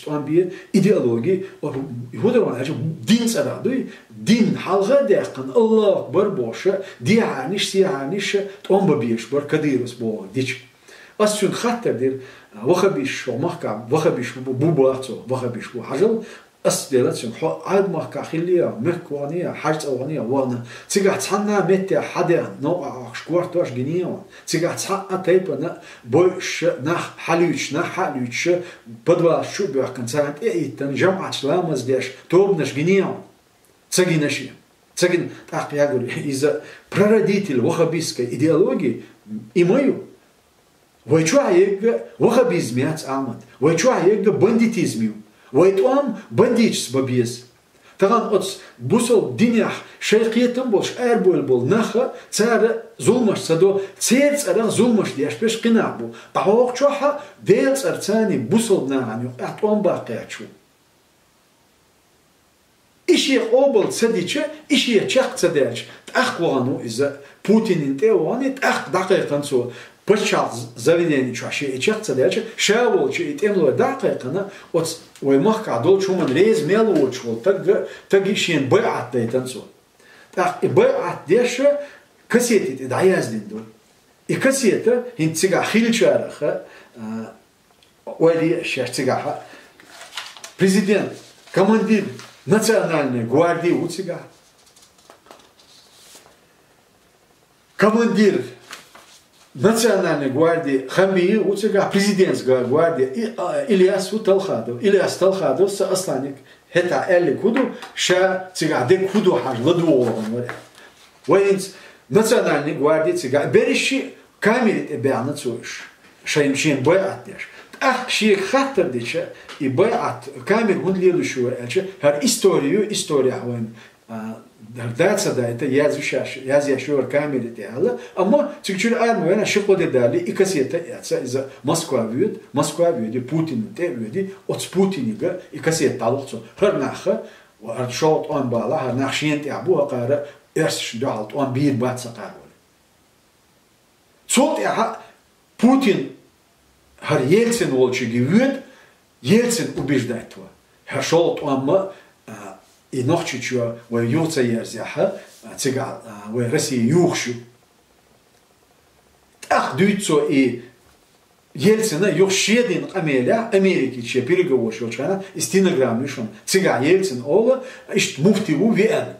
توان بي إيديولوجي وهذا وانا دين سرادوي دين حلقة دقن الله أكبر بوشة دي عانيش توان ببيش بر كديروس بو ديش أسيون خاطر دير وخبيش ومحكا وخبيش بوباتو وخبيش بو حجل أسدلتشن عاد محكا خليا مكوانية حاجة أوانية وانا تيجا تحنا متى حدا نوع شكورتوش جنيون تيجا تحنا تيبنا بوش نح حليوش بدوا شو بيحكن ساعات إيتن جمعة لامز ديش توبنش جنيون تجينشي تجين تحكي يقول إذا прародитель وخبيسك إيديولوجي إمايو ويشوعيك وخبيزميات عمد ويشوعيك بنديتيزميو ويتوام بنديتش ببيز تغان أتس بوصل دينيح شيقيتم بولش أربول بول نخا تسار زولمش سدو تسيرت أرى زولمش ديش بيش قنابو بعوق شوحا ديلت أرتاني بوصل ناعنيو أتوام باقياتشو إشي قوبل تسديتش إشي تشاق تسديتش تأخوانو إذا بوتين انتواني تأخ دقيقا سو بشار заведение чаши и чехца дальше шавол чи темло дакайкана от ой махка дол чуман рез мелочул так ишен баат дайтансо так и баат деше кассети да яздинду и кассета инцига хилчараха ойли шерцига президент командир национальной гвардии уцига командир Национальной гвардии Хамии уцега президентская гвардия Ильяс Талхадов с останник это элли куду ша цега де куду хаж ладуолон воинц национальной гвардии цега береши камерит эбяна цуш шаимчин баатдеш ах ши хаттер дече и баат камер он следующего элче хар история воин дардаться да это yazıyor камеры değerli ama çünkü armağana şıklı değerli ikisi de yatsa iz Moskva vüydi Putin de vüydi ot Putin'e ikisi talıqçı her naxı ve şort on bala her naxşiyent ya bu qara erş dalt on bir batsa qarol çok ya Putin her Yeltsin olçu gewürt Yeltsin убеждает его her şort on и нохчичу в юрца ерзяха цигал в России юхшу ах дюйцо и Ельцина юхшедин Америки че переговорщик чана и стенограммишон цига Ельцин ола ишт муфтиву вен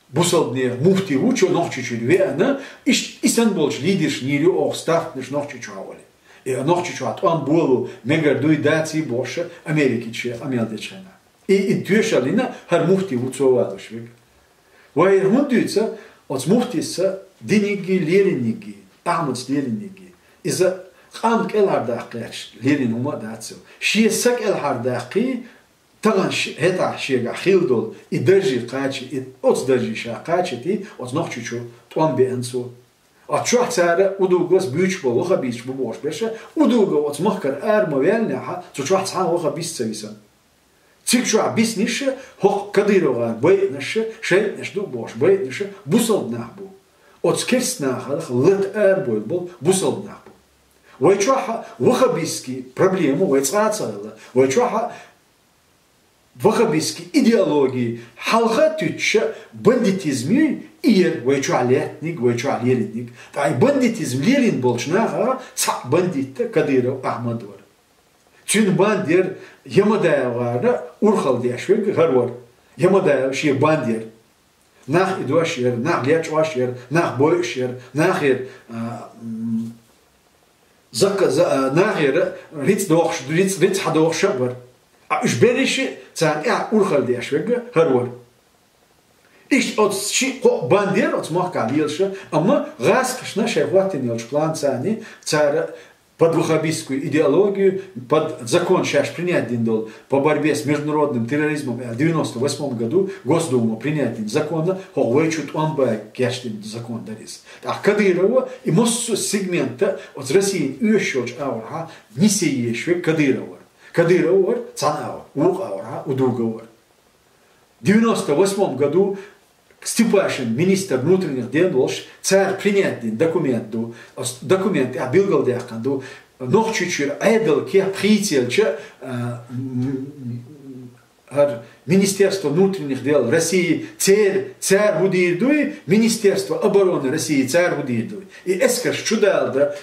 бусалдне муфтиву чо нохчичу вена ишт Истанбулч лидерш нилю ох ставнеш нохчичу авали и нохчичу от он болу мегардуидации больше Америки че амелдечена и тюшалина хар муфти уцовадушвиг. Вайр хундуйца от муфтиса диниги леринниги, амац леринниги. Иза хам келардақияч лерин ума дацил. Шиесак элхардақи таган хета шига хилдол и держи қачи и от держи ша қачи ти от нохчучу туан бенсу. От чухцара удугос büyük bol oha biç bu boş beşe udugo от mahkar erma velnaha çuçuhsa oha bissevisan. Цикчуа биснише, хох Кадырова бейнеше, шейнеш ду бош бейнеше, бусалднахбу. От скерснахалах лет эрбой был бусалднахбу. ويتشوها وخبيسكي проблему ويتصاصل ويتشوها وخبيسكي идеологии халха тютча бандитизми ир ويتشوها летник ويتشوها леритник тай бандитизм лерин болчнага ца бандитта Кадыров Ахмадвар чун бандир Ямадаевара урхал дешвег гарвар Ямадаев ши бандир nach idwashir nach lechwashir nach boyshir nachher nachher ritz hadoch shabar ich berishi zan urkhal deshweg harwar ich ot shi bandir ot mach kalilsha amma raskshna shevwatin yelch plan zani цара под ваххабистскую идеологию, под закон сейчас принять дол по борьбе с международным терроризмом в 1998 году Госдума принять закон, ховечут он бы кештин закон дарис. А Кадырова и моссу сегмента от России уещёч аурха не сеещве Кадырова. Кадырова цанава ух аурха удуговор. В 1998 году Степашин, министр внутренних дел, царь принять документы о Билгалдяханду, но чуть-чуть айдал ке приятельче Министерство внутренних дел России царь Будирдуй, Министерство обороны России царь Будирдуй. И эскаш чудал, да,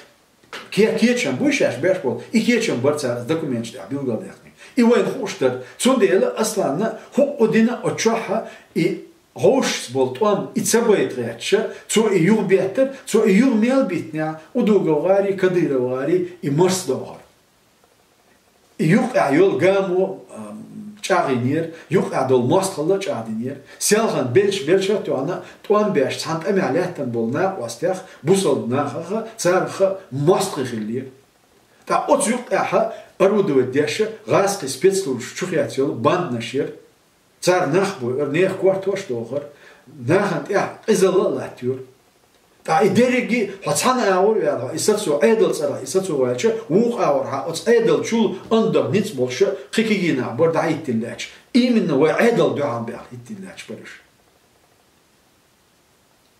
кечем бушаш бешпол, и кечем борца с документами о Билгалдяхне. И воин хуштар, цундела асланна, ху одина очаха и Гош бол том и цабайт рече, цо и юр бетер, цо и юр мел битня, удуговари, Кадыровари и Морсдогар. И юр айол гаму чагинер, юр адол мостхалла чагинер, селхан белча туана, туан беш цант амялятан бол на вастях, бусол нахаха, царха мострихилир. Та от юр аха арудовать деше, гаски спецслужб чухятел, банд нашер, царь нахбу, нех квартош дохар, нахант изала латюр. Та идереги, хацана ауя, исацу эдел цара, исацу вача, ух аурха, оц эдел чул андер ниц больше, хикигина, борда иттилляч. Именно вы эдел дуам бях иттилляч барыш.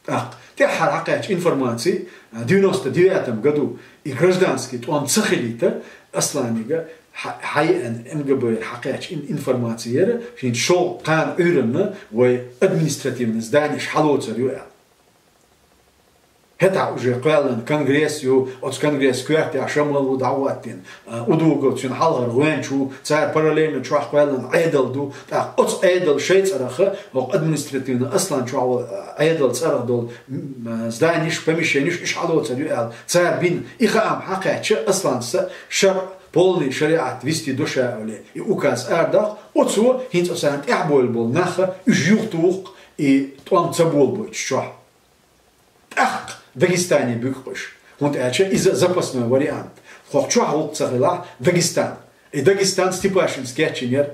Так, те харакач информации в 99 году и гражданский, он цахелита, асланига, حقيقة MGB حقيقة информация فين شو قان أورنا و administrativne zdanje šhalocer ju je. Heta уже قالن конгресс ju od конгресс kjert ja shamlalu da'watin udugo tsin halgar wenchu tsar parallelno chwa قالن edel du ta od edel шейцараха و administrativne aslan chwa edel tsara dol zdanje помещение шhalocer ju je. Tsar bin ikham حقيقة aslan shar полный шариат вести душа и указ ардах, отцу хинц осант ахбол бол наха юхтух и там цабол был чё. Ах, Дагестане бюкпыш. Вот это из запасной вариант. Хочу хол царила Дагестан. И Дагестан Степашин скетчинер.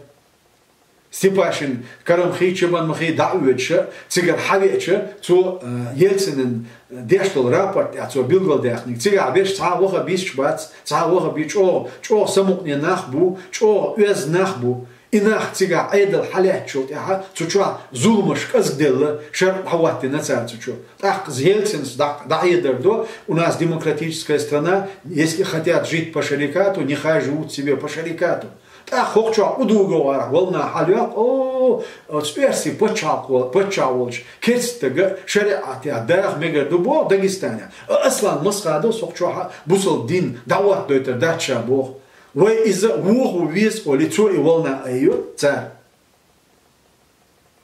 Степашин Карамхи Чебан Махи Дауевича, цигар Хавича, цо Ельцинен дештол рапорт, а цо Билгалдяхник, цигар беш цаавоха биш шбац, цаавоха биш чо самукне нахбу, чо уез нахбу, и нах цигар айдал халячот, яха, цо зулмаш казгделла, шар хавати на цар цо. Так, с Ельцинс даедердо, у нас демократическая страна, если хотят жить по шарикату, нехай живут себе по шарикату. Та хохча удуговар волна халят о сперси почаволч кестега шариат я дах мегадубо Дагестане аслан масхадо сохча бусол дин дават дойтер дача бог вы из вуху виз о лицо и волна айо цар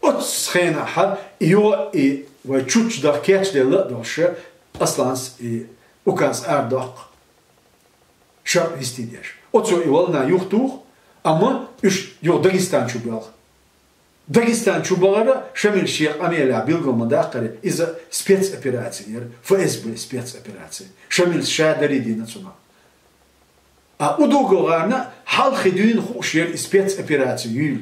от схена ха ио и вы чуч да кечле доше асланс и указ ардак ша вистидеш отцо и волна юхтух Ama Dagestan çubuğu. Dagestan çubuğları Şamil Şeyh Amela bilgomada aktarı iz spetsoperatsiyer, FSB spetsoperatsiye. Şamil Şadari nasyonal. A udugolarna halkı düğün hoşyer spetsoperatsiye.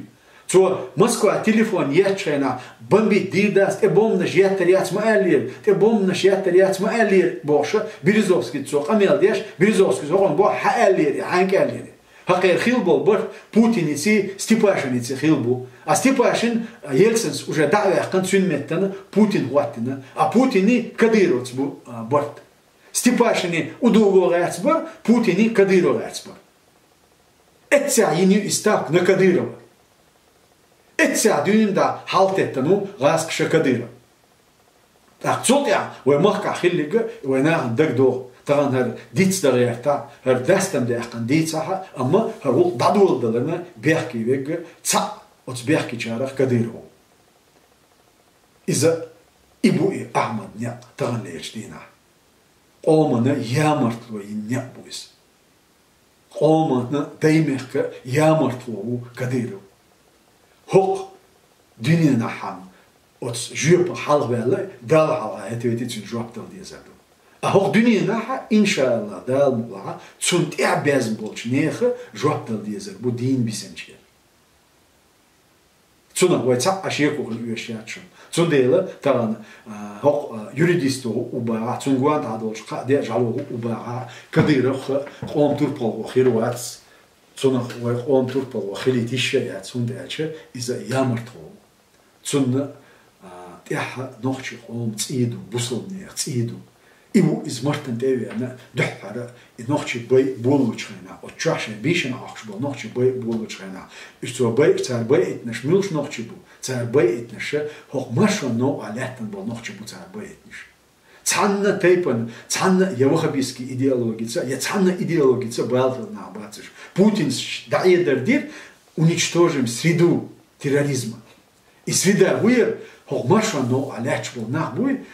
So Moskva telefon yetçena bombi dirdas bomnaş yeteriyaç ma'alir, bomnaş yeteriyaç ma'alir boşa Berezovskiy so Amel Berezovskiy so bu ha'alir, hankalir. Хакер хилбол бор Путиницы Степашиницы хилбу, а Степашин Ельцинс уже давя консюметтана Путин хватина, а Путини Кадыровц бу борт. Степашини удугу эрцбар, Путини Кадыров эрцбар. Этся ини истак на Кадырова. Этся дюнда халт еттану гаскша Кадырова. Так цотя, вы махка хиллига, вы нах дагдо. Таган хар дицдагерта, хар дастам дехкан дицаха, амма хар вол дадул далана бехки вега, ца от бехки чарах Кадырову. Иза ибуи Ахмад ня таган лечдина. Омана ямартло ня буис. Омана даймехка ямартло Кадыров. Хок дюнина хам от жюпа халвела дал хала этветицин жуаптал дезаду. А хок дюнина иншалла дал мула цунт ябезм болчнеха жуаптал дезар бу дин бисенче. Цуна вайца ашеку хлюешячым. Цундела таган хок юридисту уба цунгуан тадолчка де жалу уба Кадыров хом турпол хируац. Цуна вай хом турпол хилитише я цундаче иза ямартхо. Цунна тяха нохчи хом циду буслнех циду. Ибу из мартен деви ана дохара и нохчи бай булучхена. От чаше бишен ахшбо нохчи бай булучхена. Ишто бай цар бай этнеш милш нохчи бу. Цар бай этнеше хох машо но алятан бо нохчи бу цар бай этнеш. Цанна тейпан, цанна явахабиски идеологица, я цанна идеологица байлтал на абациш. Путин даедердир уничтожим среду терроризма. И среда выр хох машо но аляч бо нах буй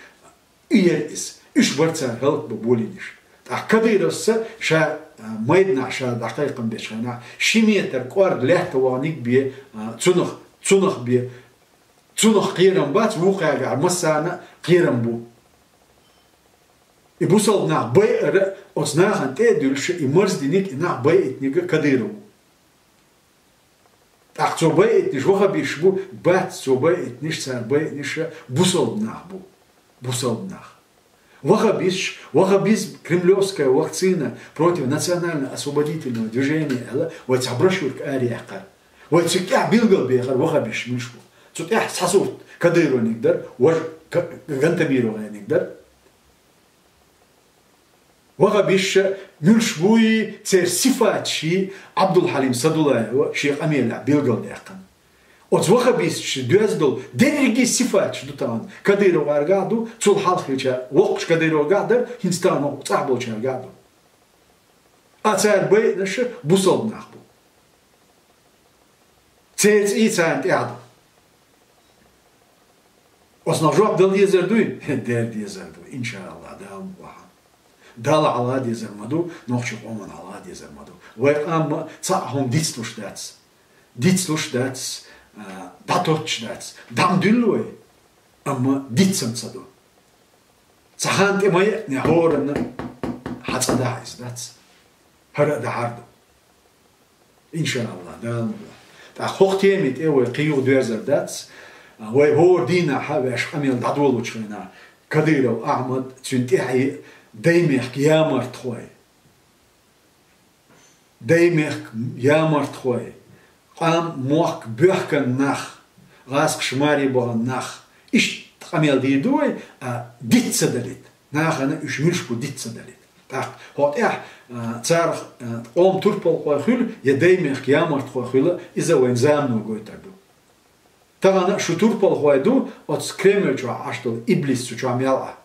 иерис. إيش برتها هلك ببولينش. أكاديرسا شا مايدنا شا دقيقة بيشنا شيميتر كوار له توانيك بي تونخ بي تونخ قيرم بات وقع على مسانا قيرم بو. يبوصلنا بير أصناعا تدلش يمرز دينيك إنها بيت نيجا كاديرو. أخذوا بيت نجوها بيشبو بات سو بيت نش سار بيت نش بوصلنا بو بوصلنا. Вахабизм, кремлевская вакцина против национально-освободительного движения, вот обращают к ариака. Вот цикя билгал бехар вахабиш мишку. Цукя сасурт Кадыру нигдар, важ гантамиру нигдар. Вахабиш мишбуи цер сифачи Абдул Халим Садулаева, шейх Амеля билгал бехар. От вахабис дюздол деньги сифач дутан Кадыров аргаду цул халхича вокш Кадыров гадер хинстану цаболча аргаду. А царь бей наше бусол нахбу. Цец и царь яду. Основжок дал езердуй, дер езерду, иншаллах дал муха. Дал алла езермаду, нохчу оман алла езермаду. Вай ам цахом дицлушдац. Дицлушдац. Даточдац, дам дюллой, amma дитсам саду. Цахант и моя не хорна, хацада издац, хара да харду. Иншаллах, да. Та хохтемит эвой кию дуязар дац, вай хор дина хавеш амил дадволучвена, Кадыров Ахмад цюнтихи даймех ямарт хой. Даймех ямарт хой. Ам мох бёхкан нах, раск шмари боган нах. Иш тхамел дидуй, а дитца далит. Нах ана уж мишку дитца далит. Так, вот цар ом турпол хохюл, едеймех ямарт хохюла, из-за войнзамну гойtaду. Тагана шу турпол хойду, от скремел чуа аштол иблис чуа мела.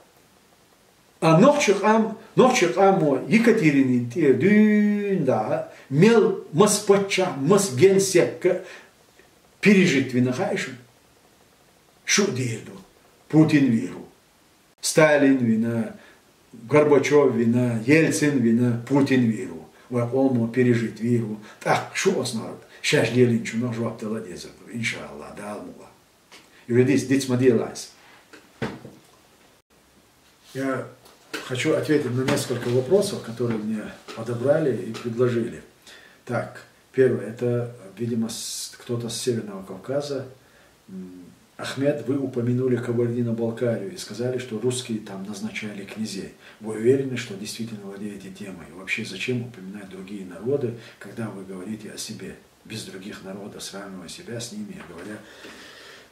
А нохчик ам Екатеринин тир дюнда мел мас пача мас генсек пережить винахайшим. Шу дирду Путин виру, Сталин вина, Горбачев вина, Ельцин вина, Путин виру. Вакому пережить виру. Так шу основа. Сейчас делинчу нож ваптала дезерду. Иншаллах дал мула. Юридис дицмаделайс. Я хочу ответить на несколько вопросов, которые мне подобрали и предложили. Так, первое, это, видимо, кто-то с Северного Кавказа. Ахмед, вы упомянули Кабардино-Балкарию и сказали, что русские там назначали князей. Вы уверены, что действительно владеете темой? И вообще, зачем упоминать другие народы, когда вы говорите о себе? Без других народов, сравнивая себя с ними, говоря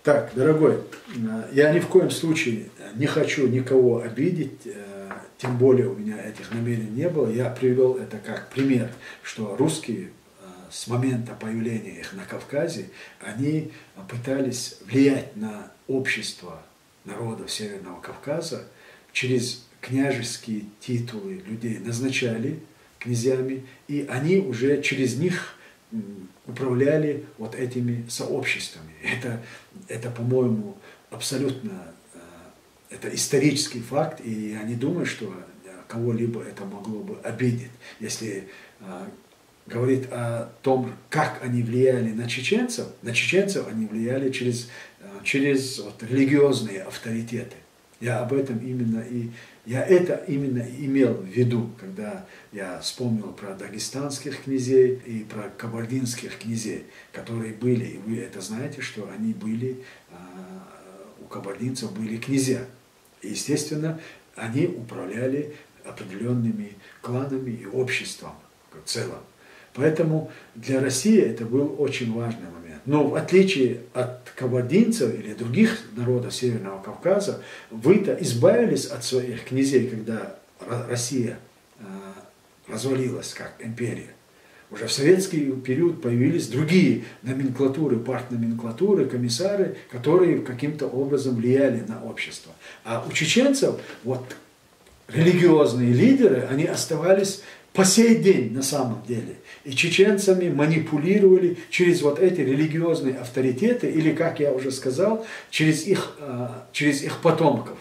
Так, дорогой, я ни в коем случае не хочу никого обидеть, тем более у меня этих намерений не было. Я привел это как пример, что русские с момента появления их на Кавказе, они пытались влиять на общество народов Северного Кавказа через княжеские титулы людей назначали князьями, и они уже через них управляли вот этими сообществами. Это по-моему, абсолютно это исторический факт, и я не думаю, что кого-либо это могло бы обидеть. Если говорит о том, как они влияли на чеченцев они влияли через вот религиозные авторитеты. Я об этом я это именно имел в виду, когда я вспомнил про дагестанских князей и про кабардинских князей, которые были, и вы это знаете, что они были, у кабардинцев были князья. И, естественно, они управляли определенными кланами и обществом в целом. Поэтому для России это был очень важный момент. Но в отличие от кабардинцев или других народов Северного Кавказа, вы-то избавились от своих князей, когда Россия развалилась как империя. Уже в советский период появились другие номенклатуры, партноменклатуры, комиссары, которые каким-то образом влияли на общество. А у чеченцев вот религиозные лидеры, они оставались по сей день на самом деле. И чеченцами манипулировали через вот эти религиозные авторитеты, или, как я уже сказал, через их потомков.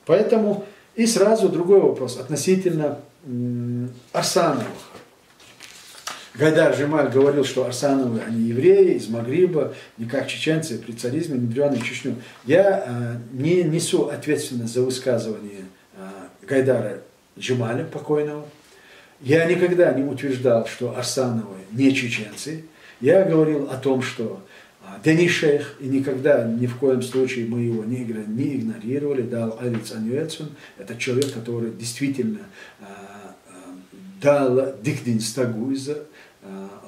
Поэтому и сразу другой вопрос относительно Арсановых. Гайдар Жемаль говорил, что Арсановы, они евреи из Магриба, не как чеченцы при царизме, внедренные в Чечню. Я не несу ответственность за высказывание Гайдара Джемаля, покойного. Я никогда не утверждал, что Арсановы не чеченцы. Я говорил о том, что Дени Шейх, и никогда, ни в коем случае мы его не игнорировали, дал Алиц Анюэцун, это человек, который действительно дал Дикдин Стагуиза,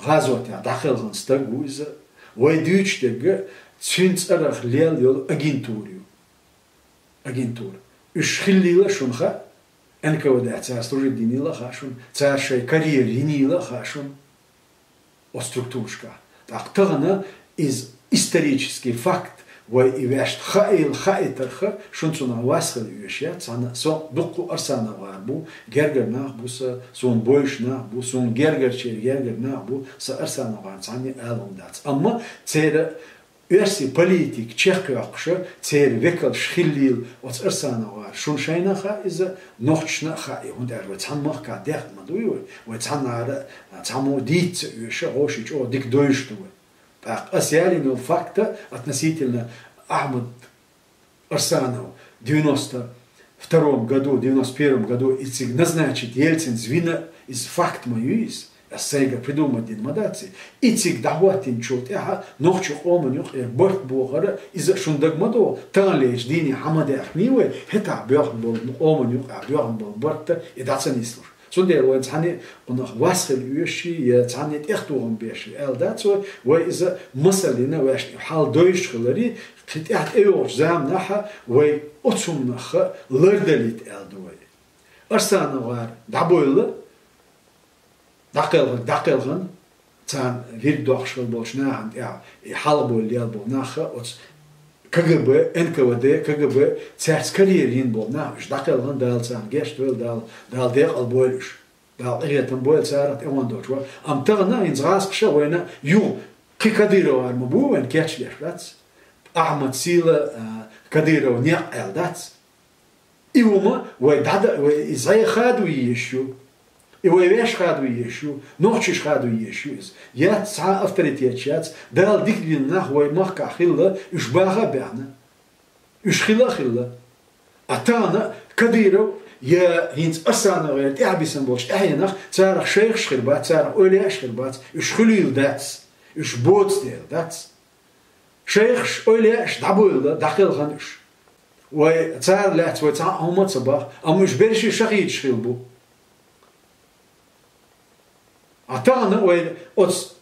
Газотя Дахелган Стагуиза, Вайдючтега, Цюнцарах Лел Йол Агентура. Ушхиллила Шунха, НКВД, царь служит Динила Хашун, царь шей карьер Динила Хашун, оструктуршка. Так, тогда из исторический факт, вой и вешт хаил хаитарха, шунцуна васхал вешья, цана со духу Арсана варбу, гергер нахбуса, сон больш нахбу, сон гергер чер гергер нахбу, са Арсана вар, цани элом дац. Амма цера Версии политик чехкавша цер векал шхиллил от Арсанова шуншайнаха из-за ночнаха и он даже цанмахка дехт мадуй вот цанара цамо дит еще ошич о дик дойшту. Так осялинил факта относительно Ахмад Арсанов в 92 году, 91 году и назначить Ельцин звена из факт маюис. Сейга придумать инмодации. И цик даватин чут, нохчух оманюх, борт бухара, из шундагмадо, талеш дини хамаде ахниве, хета бьохн бол оманюх, бьохн бол борта, и даться не слуш. Сундер он цани, он васхел юши, я цани эхтугом беши, эл дацо, во из масалина вешни, хал дойш хлари, хитят эйош зам наха, во отсум наха, лердалит эл дуай. Арсановар, дабойла, دقیقاً تان ویر داخل باش نه هم حال لیال بول نه از KGB, NKVD, KGB ترس کاریرین بول نه اش دقیقاً دال تان گشت ول دال دیگ البولش دال ایتام بول سرت ایوان دوش و ام تغنا این زغاس کشه وینا یو کی کدیرو ارمبو ون کشلیش دات احمد سیلا کدیرو نیا دات ایوما و دادا و ازای خادو یشو и воевешь хаду ещё, ночишь хаду ещё. Я ца авторитет чац, дал диквин нах вой махка хилла, уж бага бяна, уж хилла. А тана Кадыров, я гинц Арсанова, я абисан больше, я нах царах шейх шхирбат, царах оля шхирбат, уж хилил дац, уж бодстел дац. Шейх оля шдабуилда, дахил хануш. Вой цар ляц, вой ца амат сабах, а мы уж берши шахид шхилбу. А тана от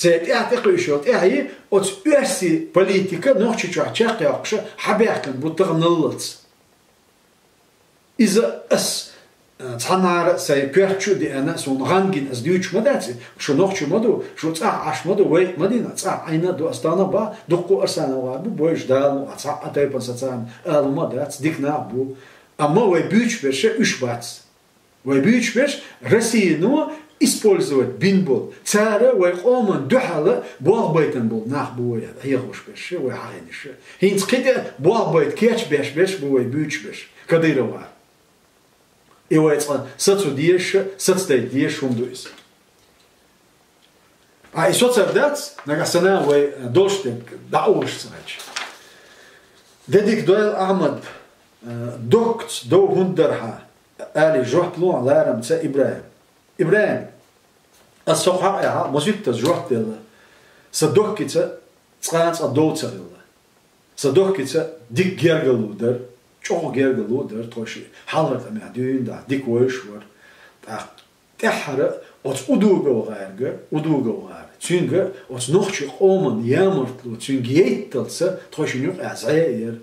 Цет ятекушот яи от уэрси политика нохчи чачак якша хабякан бутагналлц. Иза ас цанара сай перчу ди ана сон рангин as дюч мадати шо нохчу маду шо ца аш маду вей мадина ца айна до астана ба доку асана вабу боиш дал ца атай пасацан ал мадат дикна бу amma вей бюч беше ушбац вей бюч беш Россия но использовать бинбол цара вей оман духала буахбайтан бол нах буя ягош беше вей хайнише хинц киде буахбайт кеч беш вей бюч беш кадырова и вот соцудиеш, соцдейдиеш умдуис. А и соцердац, нагасана вы дольштек, да уж Дедик дойл Ахмад, докт до гундерха, али жохплу аларам ца Ибраим. Ибраим, а сохаа я, мозитта жохтела, садоккица, цранц адоцарила. Садоккица дик гергалудер, чого гергалудер, троши халват амя дюнда, дик ойшвар, так техара, от удугаварга, цюнга, от нохчи оман ямартлу, цюнгейтелца, троши нюк азайер,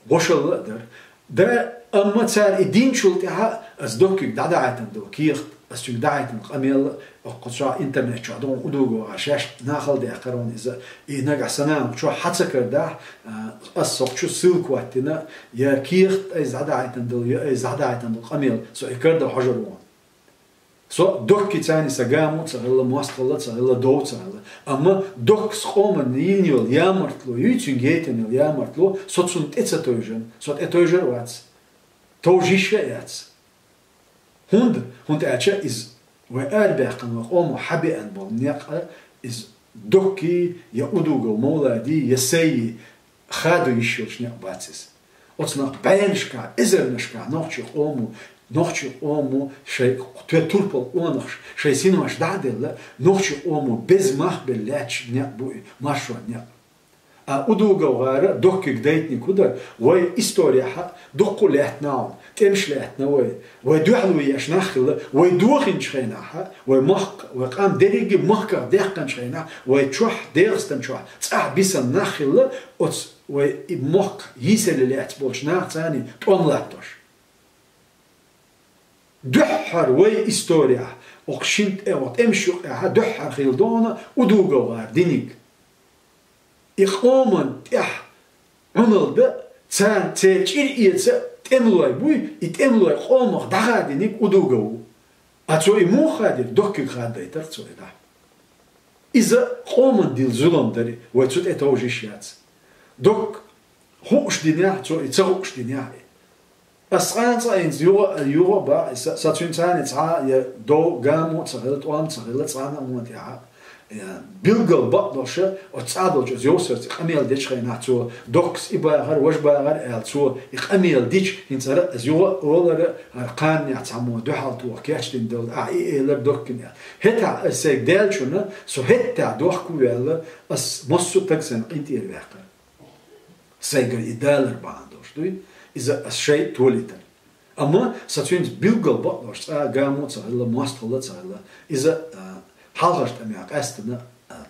бошалладер, да amma цар идин шултиха аз докик дадайтан до кирт аз чук дайтан камел оқша интернет чадон удуго ашаш нахал де қарон иза и нагасана чо хацакарда аз соқчу ссылку аттина я кирт аз дадайтан до я аз дадайтан до камел со икарда хажарон со докки цани сагаму царла мастхала царла до царла amma док схоман нинил ямартлу ючингейтен ямартлу соцун эцатойжен сот этойжервац توجيشه ياتس هند اتشا از و ارباقن وقوم حبي ان بنيق از دوكي يودوغو مولادي يسي خادو يشوش نقباتس اوتنا باينشكا ازرنشكا نوخشي اومو شي توربل اونخ شي سينوش دادل نوخشي اومو без махбелляч небуй машо не удуга вара докки гдейтни куда вой история ха докку лятнау темш лятна вой дуахлу яшнахла вой дуахин шхайнаха вой мах вой qam дериги махка дехкан шхайна вой чух дерстан чух ца бисан нахла от вой мах йисел лят болшнах цани тонлатош духар вой история окшинт вот эмшу ха духар хилдона удуга вар диник إخوان عمل به تان تجير إيتس تملوي بوي يتملوي خامخ دعادي نيك ودوجو أتوي مو خادر دوكي خادر يترتوي ده إذا خامن ديل زلم دري وتشوت أتوجيشيات دوك خوش دنيا توي تروش دنيا أسرائيل صاين يورو با ساتون تاني تا دو جامو تغلط وان تغلط أنا موتيها بيلغل بطلشه وتصادل جز يوسر خميل ديش خيناتو دوكس إباغر وش باغر ألتو خميل ديش هنسرة زيو رولر قان يعتمو دوحالتو وكياتش دول إيلر دوكن هتا سيك دالشونا سو هتا دوحكو يلا أس مصو تكسن انتي الواقع سيقر إدالر باندوش دوي إذا الشيء توليتر أما ساتوينز بيلغل بطلش قامو تسهل مواستغل تسهل إذا حالش تمياق أستنا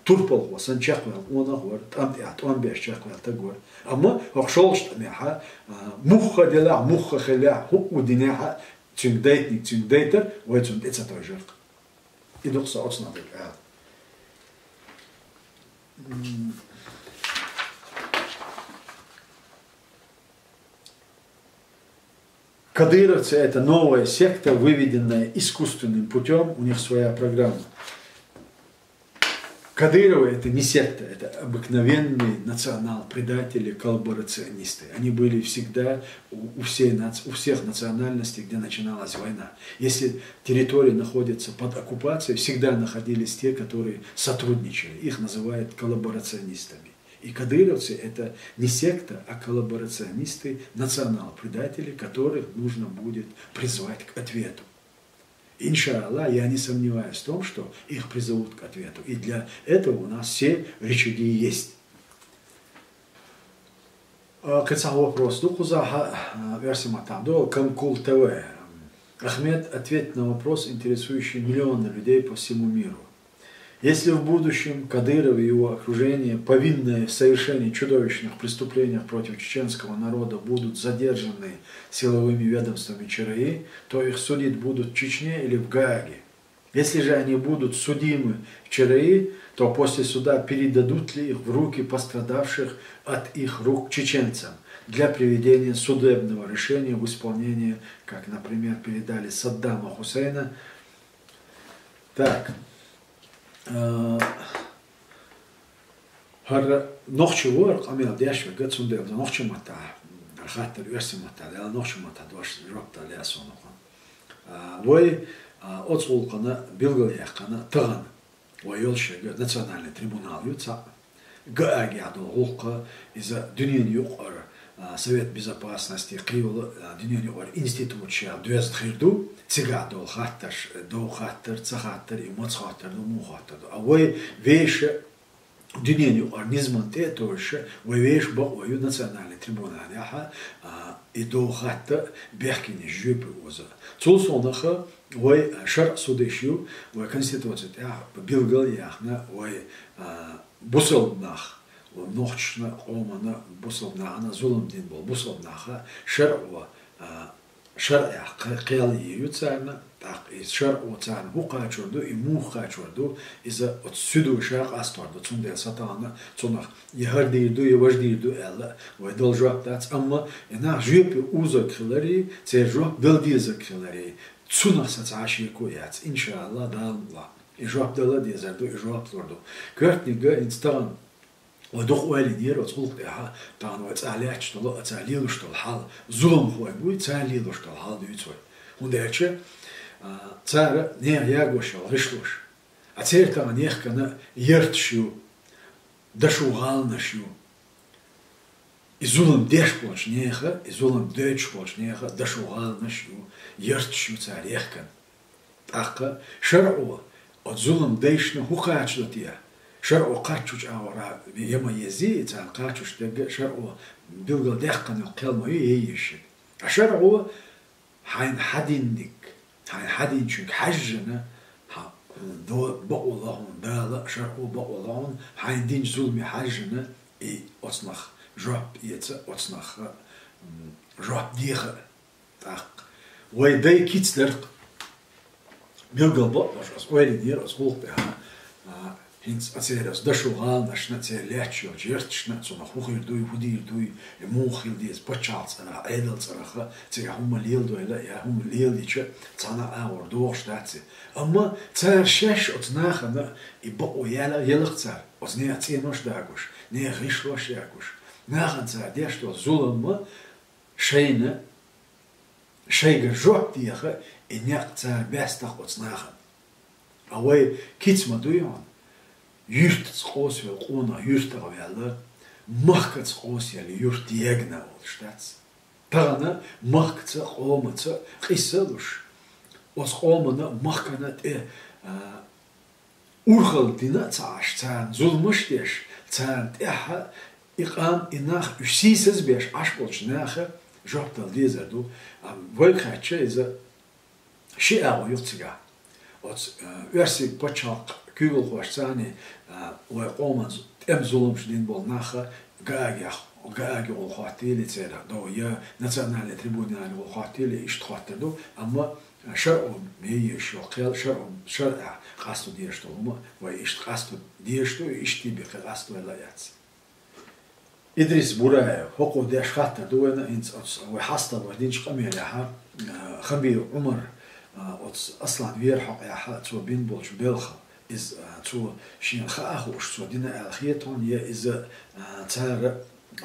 توربل وسن شقوال ونغور تامتيات وان بيش شقوال تقول أما وخشولش تمياقها مخ دلاع مخ خلاع هو وديناها تشنك ديتر ويتشنك إتسا توجرق إدوخ سعوصنا بالعال Кадыровцы это новая секта, выведенная искусственным путем, у них своя программа. Кадыровы это не секта, это обыкновенные национал-предатели, коллаборационисты. Они были всегда у всех национальностей, где начиналась война. Если территория находится под оккупацией, всегда находились те, которые сотрудничали. Их называют коллаборационистами. И кадыровцы это не секта, а коллаборационисты, национал-предатели, которых нужно будет призвать к ответу. Иншаллах, я не сомневаюсь в том, что их призовут к ответу. И для этого у нас все рычаги есть. Кацах вопрос. Духуза версия Матамдо, Канкул ТВ. Ахмед, ответь на вопрос, интересующий миллионы людей по всему миру. Если в будущем Кадыров и его окружение, повинные в совершении чудовищных преступлений против чеченского народа, будут задержаны силовыми ведомствами ЧРИ, то их судить будут в Чечне или в Гааге. Если же они будут судимы в ЧРИ, то после суда передадут ли их в руки пострадавших от их рук чеченцам для приведения судебного решения в исполнение, как, например, передали Саддама Хусейна. Так. هر نخش ورق أمير ديش وقت سندي أبدا نخش متى الخاطر يرسم متى لا نخش متى دوش ربط على سونقا وي أتصل قنا بيلقى يقنا تغن ويلش ناسيونال трибунал يوتسا جاء عدو غلقة إذا دنيا يقر Совет безопасности قيول دنيا يقر институт شاب دوز خيردو تيجا دول خاطر دو خاطر تخاطر يموت خاطر دو مو خاطر أوي ويش دنيا يقر نظام تيتوش ويش بقى يو ناسيونال трибунал ياها يدو خاطر بيحكي جوب وزا تولسون نخ وي شرع سوديشيو وي конституция يا بيلغل ياخنا وي بوسل نخ ونوخشنا قومنا بوسلنا أنا ظلم دين بول بوسلنا خا شرع قيالي يوتسانا تاق شرع وتسانا هو قاچوردو يمو قاچوردو إذا تسودو شرع أستوردو تسوندل ساتانا تسونخ يهرديردو يوجديردو ألا ويدل جواب تاц أما ينا جيبي أوزا كلاري تيجواب بلديزا كلاري تسونخ ساتعاشي كويات إن شاء الله دال الله يجواب دلا ديزردو يجواب توردو كرتنيجا إنستان ودخ والي دير وتقول تاعها تاع وتعليح شتو تعليل شتو الحال ظلم خوي بوي تعليل شتو الحال ديتوي وندهش تاع نيا ياغوش غشلوش اتير تاع نيخ كنا يرتشو دشو غالنشو изулам деш полчнеха изулам дөч полчнеха дашо غالنشو يرتشو تاع يخكن тақа شرعو озулам дешна хухачлотия شرع قاتشوش أورا يما يزيد عن قاتشوش دق شرع بيلقى دقن الكلمة يعيش الشرع حين حدينك حين حدين شنك حجنا دو بقولهم دالا شرع بقولهم حين دين ظلمي حجنا إي أصنخ جواب يتا أصنخ جواب ديخ تاق ويدي كيت درق بيلقى بقولش أسوالي دير أسقوط بها Hins atceras dažādas nācēlēču, ģērtšana, un huhirduj, hudirduj, mūhildies, pačāts, ēdels, cik huma lieldoja, ja huma lieldiča, cana āor doštāci. Amma cēr šeš, ots nāhana, I ba'u jelak cēr, ots nea cienoš dāguš, nea rišloš jāguš. Nāhan cēr diešto zulama, šeina, šeiga žoptieha, I nēq cēr bēstaq ots nāhan. Awai kitsma dujon. Юрт схосвел она юртага вяла махкац схосяли юрт ягна ол штац тагана махкаца омаца қисалуш ос омана махкана урхал дина цааш цан зулмуш деш цан тяха иqam инах усисез беш ашполчнаха жоптал дезерду волхача иза шиао юртига от верси почак Kügel hoşsani ve olmaz em zulümşdin bol naha gaagah gaagi ol xatili tsera do ya nasional tribunal ol xatili iştihatdo ama şer'u meyiş yoqel şer'a qasdu diyeshto ama ve iş qasdu diyeshto işti bi qasdu velayat İdris Burayev huquq deşhatta doena ins ve hasta ve dinç qamelaha khabir Umar aslan verhaq ya hat so bin bolch belkha is zu Shin Khahush zu Dina Al-Khieton je is цар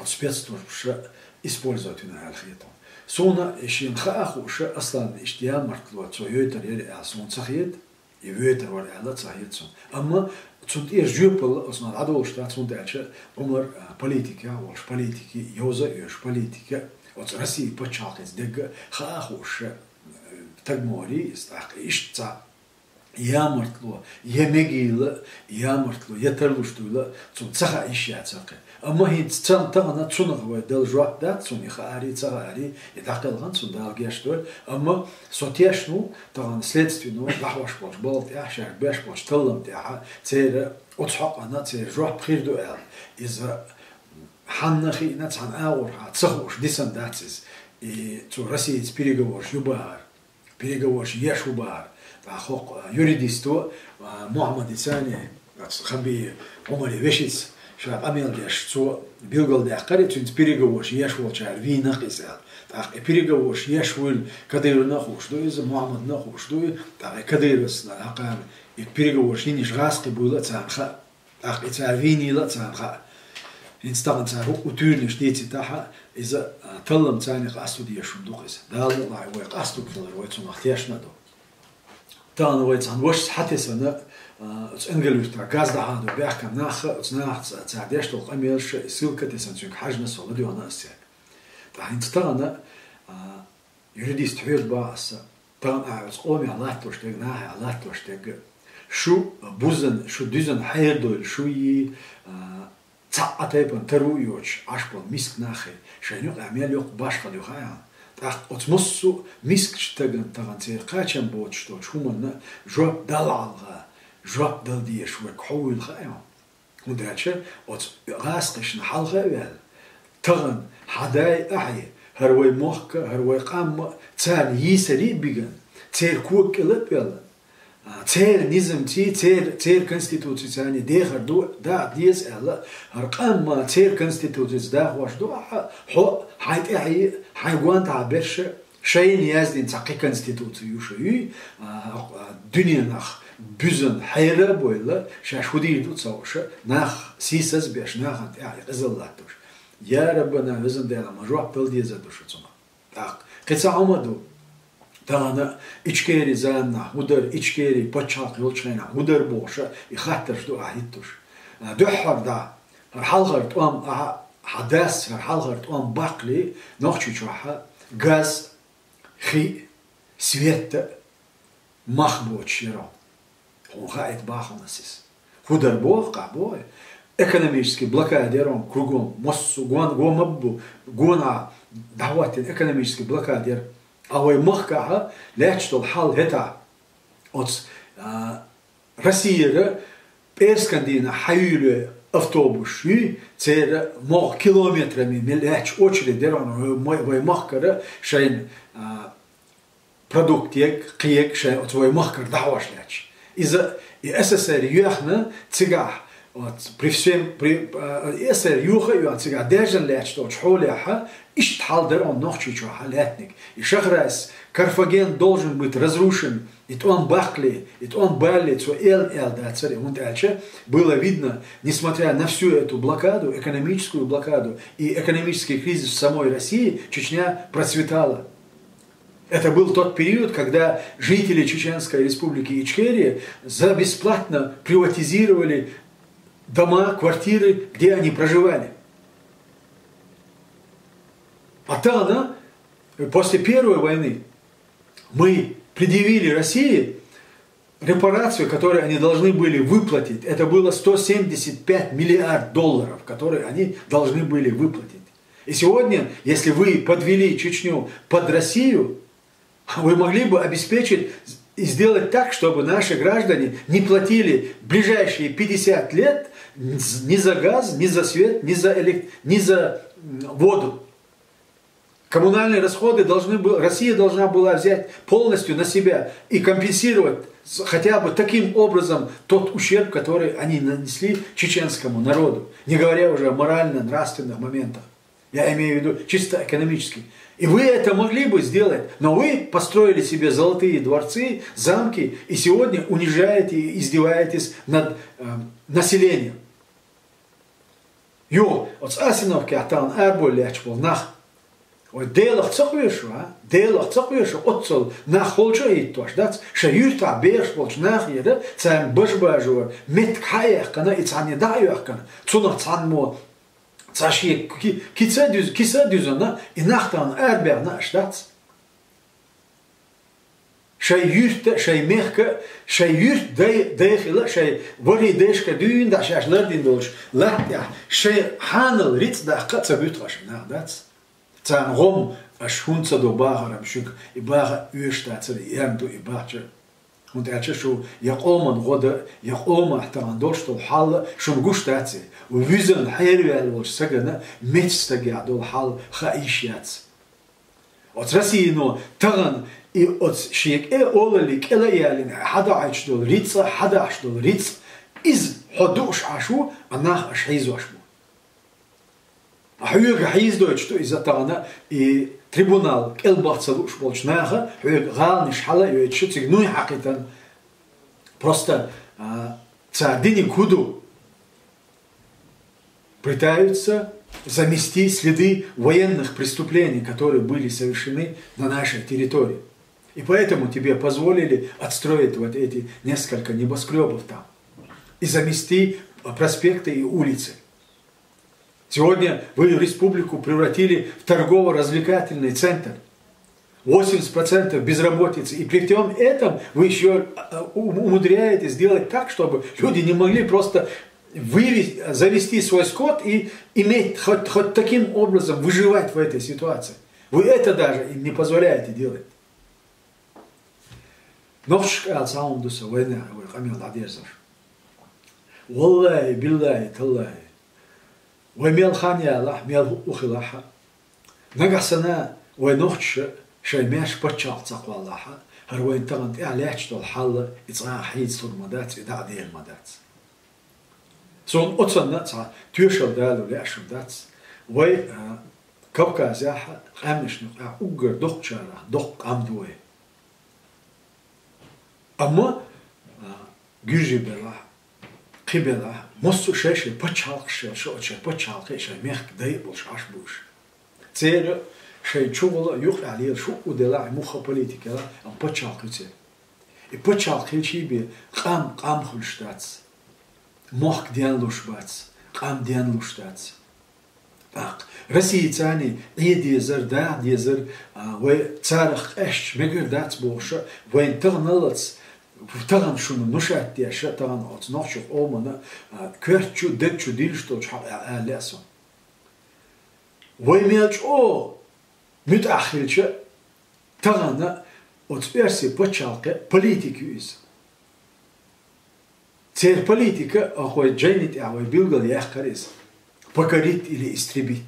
спецслужб используют на Al-Khieton. Сона Shin Khahush أصلاً اشتيان مرتلوات zu يوتر يلي أصلاً صحيت يوتر ولا على صحيت سون. أما تود جوبل أصلاً عدو شتات سون دالش عمر политика وش политики يوزا يش политика от России почалкис дег Khahush تجموري استحق إشتا ямартло, ямегила, ямартло, ятарлуштула, цун цаха ишьяцака. Ама хит цантана цунагва делжуа да цуни хари цагари, и дакалган цун далгештол, ама сотяшну таган следственно дахваш бош болт яшар беш бош таллам тяха цера отхак ана цер жуа прирду эл из ханнахи на цан аур цахуш дисандацис и цу России переговор юбар, переговор ешубар. Хок юридисту Мухаммад Исани хаби Умари вешиц ша амелдеш цо билгалдях карицун переговорш яшволчар винах изал так переговорш яшвул кадыр нахуш из Мухаммад нахуш так кадырс на акам и переговорш ниш гаски было цанха так это винила цанха инстанция утюрниш дети таха из таллам цаних астудия шундухис дал лай вой астук филой цун ахтяшнадо تان ويت عن وش حتى سنة إنجليز ترى جاز ده هذا بيحكي ناخ ناخ تعديش توق أميرش يصير كده سنتين حاجة صلا دي أنا أسير تحين تانا يريديس تحيل باس تان أعرف قومي على توشتك ناحي على توشتك شو بوزن شو دوزن حيردول شو ي تعطيبن ترويوش عشبون مسك ناخي شنو أعمل يوق باش قد يخايا от моссу миск штаган таганцер качам бот что чумана жоп далалга жоп далдиеш век хоул хая удача от расқиш халга вел таган хадай ахи харвай мохка харвай қам цан йисери биган цер кук лепел цер низм цер конституция цани дехарду да диес элла арқам цер конституция да хош до хо حيت إحي حيوان تعبرش شيء يزدين تقي كونستيتوتي يوشي الدنيا نخ بزن حيرة بويلا شاشودي يدو تصوش نخ سيسز بيش نخ انت إحي قزلاتوش يا ربنا وزن دينا مجروح بلدي زدوش تسونا قصة عمدو تانا إچكيري زانا هدر إچكيري بچاق يلچينا هدر بوشا يخاترش دو أحيتوش دوحر دا الحلغر توام حدث الحلقة أم باقلي نخشى شوحة غاز خي سويت مخبوط شيرا هو خايت باخناسيس هدر بوف قابوي экономический блокадером кругом моссу гуан маббу гуна давати экономический блокадер авой махкаха лечтол хал хета от Россия перскандина хаюле автобус и цер мох километрами мелеч очередь дерон мой махкара шайн продуктик киек шайн от мой махкар даваш леч из СССР юхна цигах от при всем при СССР юха ю цигах дежен леч то чхоляха иш тхал дерон нохчи чо халетник и шахрас Карфаген должен быть разрушен, и то он бахли, и то он бали, то да, царь, он дальше. Было видно, несмотря на всю эту блокаду, экономическую блокаду и экономический кризис в самой России, Чечня процветала. Это был тот период, когда жители Чеченской республики Ичкерия за бесплатно приватизировали дома, квартиры, где они проживали. А Тана после Первой войны мы предъявили России репарацию, которую они должны были выплатить. Это было 175 миллиардов долларов, которые они должны были выплатить. И сегодня, если вы подвели Чечню под Россию, вы могли бы обеспечить и сделать так, чтобы наши граждане не платили ближайшие 50 лет ни за газ, ни за свет, ни за воду. Коммунальные расходы Россия должна была взять полностью на себя и компенсировать хотя бы таким образом тот ущерб, который они нанесли чеченскому народу. Не говоря уже о морально-нравственных моментах. Я имею в виду чисто экономически. И вы это могли бы сделать, но вы построили себе золотые дворцы, замки, и сегодня унижаете и издеваетесь над населением. Йо, от асиновки атан арболь лячпол нах. Делах цохвеша, отцол на холча и тош, да, шаюрта беш полч нахида, цам башбажур, меткаях кана и цане даях кана, цуна цанмо, цаши киса дюзана и нахтан арбер наш, да. Шай юрта, шай мехка, шай юрт дейхила, шай вори дейшка дюн, да шаш лардин долш, лахтя, шай ханал риц да хаца бютхаш, на дац. Цан гом ашхунца до багарам шук, и бага юштацер, ямду и бача. Und schon يقوم غدا يقوم احترام داشت و حال شو گوش داتي وفيزن حيري على سجنا متستجع دول حال خايشيات وترسي إنه تغن от شيك أولك إلا يالين حدا عايش دول ريتسا حدا عايش دول ريتس إز حدوش عشو أنا أشحيزو عشو أحيوك حيز دوش تو إذا تغنا трибунал келбахца душ болчнаха гални шхала юеччик ну хакитан просто цадини куду пытаются замести следы военных преступлений, которые были совершены на нашей территории. И поэтому тебе позволили отстроить вот эти несколько небоскребов там и замести проспекты и улицы. Сегодня вы республику превратили в торгово-развлекательный центр. 80% безработицы. И при всем этом вы еще умудряетесь сделать так, чтобы люди не могли просто завести свой скот и иметь хоть таким образом выживать в этой ситуации. Вы это даже им не позволяете делать. Валлахи, биллахи, таллахи. وميل خانيا الله ميل أخلاها نجحسنا ونخش شيء ماش بتشال تقوى الله هروين تغنت إعلاج طول حل إتصاع حيد صور مدات إداء ديال مدات سون أتصل نتسع تيشل دالو لأشل دات وي كوكاز ياها قامش نقع أوجر دق شارع دق عمدوه أما جيجي بالله قبله مصو شيء بتشالق شيء بتشالق شيء ميخ داي بولش عش بوش تير شيء شغل يقع عليه شو ودلع مخ بوليتيكا ام بتشالق تي и بتشالق شيء بي قام خلشتات مخ ديان لوشبات قام ديان لوشتات باق رسي ثاني يدي زر دا دي زر و تاريخ اش مگر دات بوش وين تغنلت تغن شنو نشأت يا شا تغن أو تناقش أومنا كرتشو دتشو ديلش توش لأسون ويميلش أو متأخرش تغن أو تبرسي بتشالك بوليتيكيز تير بوليتيكا أخوي جينت أو بيلغل يأخريز بكريت إلى استربي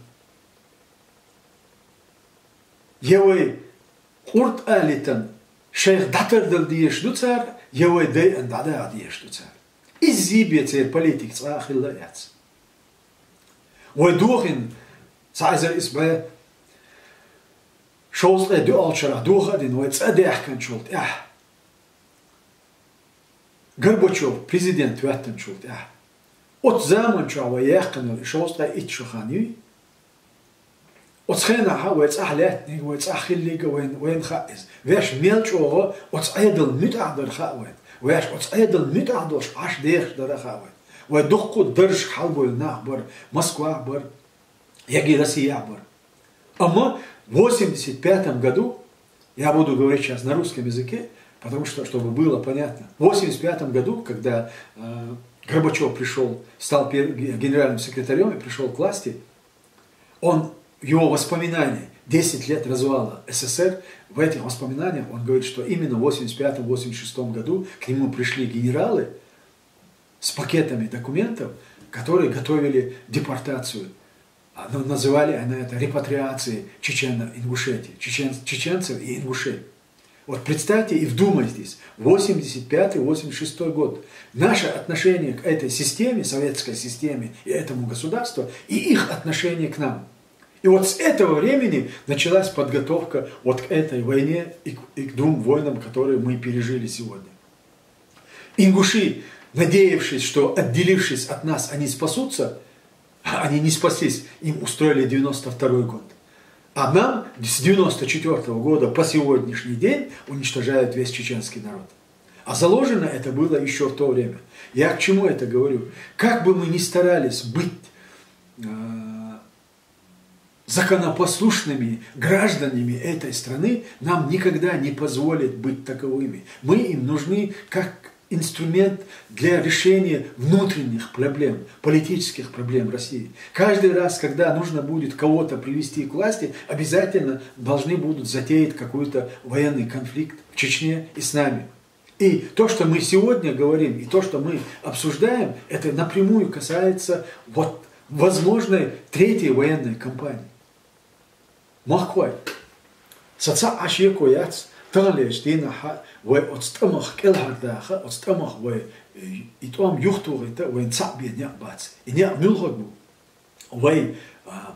يوي قرط آلتن شيخ دكتور دل ديش دوتسر يوي دي ان دادا ديش دوتسر ازي بيتير بوليتيك صاخي الله ياتس ودوخن سايزر اسمه شوز دو الشرا دوخ دين ويتصدى كان شولت غربوتشوف بريزيدنت واتن شولت ات زمان شو يقن شوز اتشو خاني وتخينا حاولت أحلاتني وتأخلي وين خائز ويش ميلش أوه وتعيدل متعدل خاوين ويش وتعيدل متعدلش عش ديخ در خاوين ودقو درج حلبو النعبر Москва عبر يجي Россия عبر أما в 85 году я буду говорить сейчас на русском языке, потому что, чтобы было понятно, в 85 году, когда Горбачев пришел, стал генеральным секретарем и пришел к власти, его воспоминания, 10 лет развала СССР, в этих воспоминаниях он говорит, что именно в 85-86 году к нему пришли генералы с пакетами документов, которые готовили депортацию. Называли они это репатриацией Чечено-Ингушетии, чеченцев и ингушей. Вот представьте и вдумайтесь, 85-86 год. Наше отношение к этой системе, советской системе и этому государству, и их отношение к нам. И вот с этого времени началась подготовка вот к этой войне и к двум войнам, которые мы пережили сегодня. Ингуши, надеявшись, что отделившись от нас, они спасутся, они не спаслись, им устроили 92 год. А нам с 94 года по сегодняшний день уничтожают весь чеченский народ. А заложено это было еще в то время. Я к чему это говорю? Как бы мы ни старались быть законопослушными гражданами этой страны, нам никогда не позволят быть таковыми. Мы им нужны как инструмент для решения внутренних проблем, политических проблем России. Каждый раз, когда нужно будет кого-то привести к власти, обязательно должны будут затеять какой-то военный конфликт в Чечне и с нами. И то, что мы сегодня говорим, и то, что мы обсуждаем, это напрямую касается вот возможной третьей военной кампании. Махквай. Саца ашьеко яц, талеш динаха, вай отстамах келхардаха, отстамах вай итом юхтугита, вай нцабия бац. И не мюлхагбу. Вай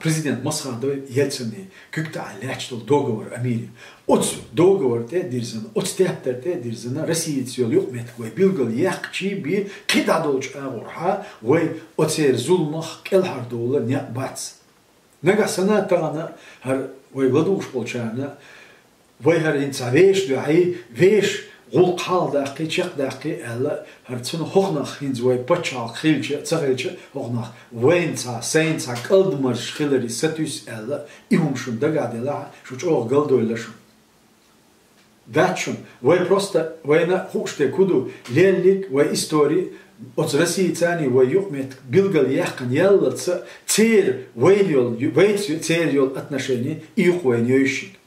президент Масхадовой Ельцин как-то алячтал договор о мире. Отсюда договор те дирзана, отстяптер те дирзана, Россия цвел юхмет, вай билгал яхчи би кидадолч агурха, вай отсер зулмах келхардола не бац. Нагасана тагана хар вай владуш полчана, вай хар инца веш дуай веш غول قال دقیقه چق دقیقه الا هر چون خونخ هنز وای پچال خیلچه چغیلچه خونخ وینتا سینتا کلدمرش خیلری ستوس الا ایمشون دگادلا شو چوغ گلدویلشون داتشون وای پروستا واینا خوشته کدو لیلیک وای істории от России тани вай юхмет билгал яхкан яллаца цер ваййол церйол отношения и хуайнёйщик.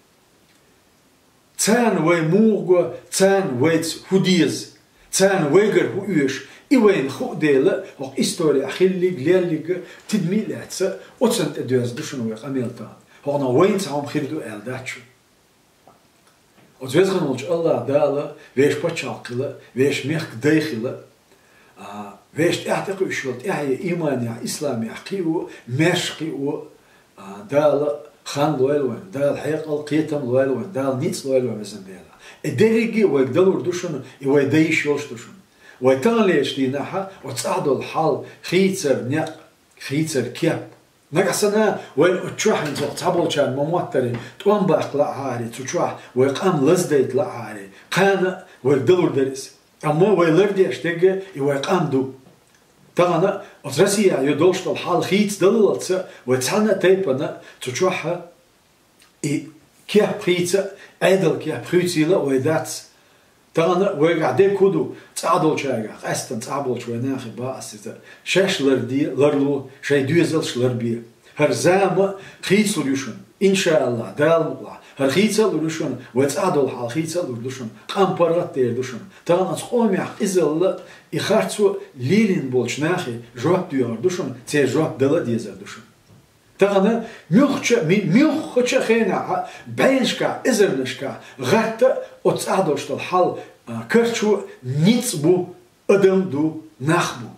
Цан вай мурго, цан вай худиз, цан вайгар хуюш, и вайн худела, ох история ахиллиг, лерлиг, тидмиляца, оцент эдуаз душануя амелтан. Хона вайн цаум хирду элдачу. От звезганолч Аллах дала, веш пачалкила, веш мех дейхила, веш яхтаку шулт, яхя имания, исламия, хиу, мешхиу, дала, خان لويلوان دال حيق القيتم لويلوان دال نيتس لويلوان مثلا ديلا الدرجي ويقدروا دوشن يوديش يوش دوشن ويتغليش دينها وتصعدوا الحال خيتر نق خيتر كياب نقصنا وين تروح انت تعبوا كان مموتري توان باق لا هاري تروح ويقام لزديت لا هاري قانا ويقدروا درس اما ويلردي اشتاق ويقام دو تانا روسيا يدوش الحال خيت دللتس وتسعنا تيبنا تروحها اي كيا بريتس ادل كيا بريتيلا ويداتس تانا ويقعد كودو تعادل شاغا قستن تعابل شوي ناخي باس شاش لردي لرلو شي دوزل شلربي هرزام خيت سوليوشن ان شاء الله دال الله هر خيت سوليوشن وتعادل حال خيت سوليوشن قامبرات ديردوشن تانا تقوم ازل يخرجوا ليلين بولش ناخي جواب ديردوشن تي جواب دلا ديزردوشن تانا ميوخشا خينا بينشكا ازرنشكا غاتا وتعادلش الحال كرتشو نيتسبو ادم دو نخبو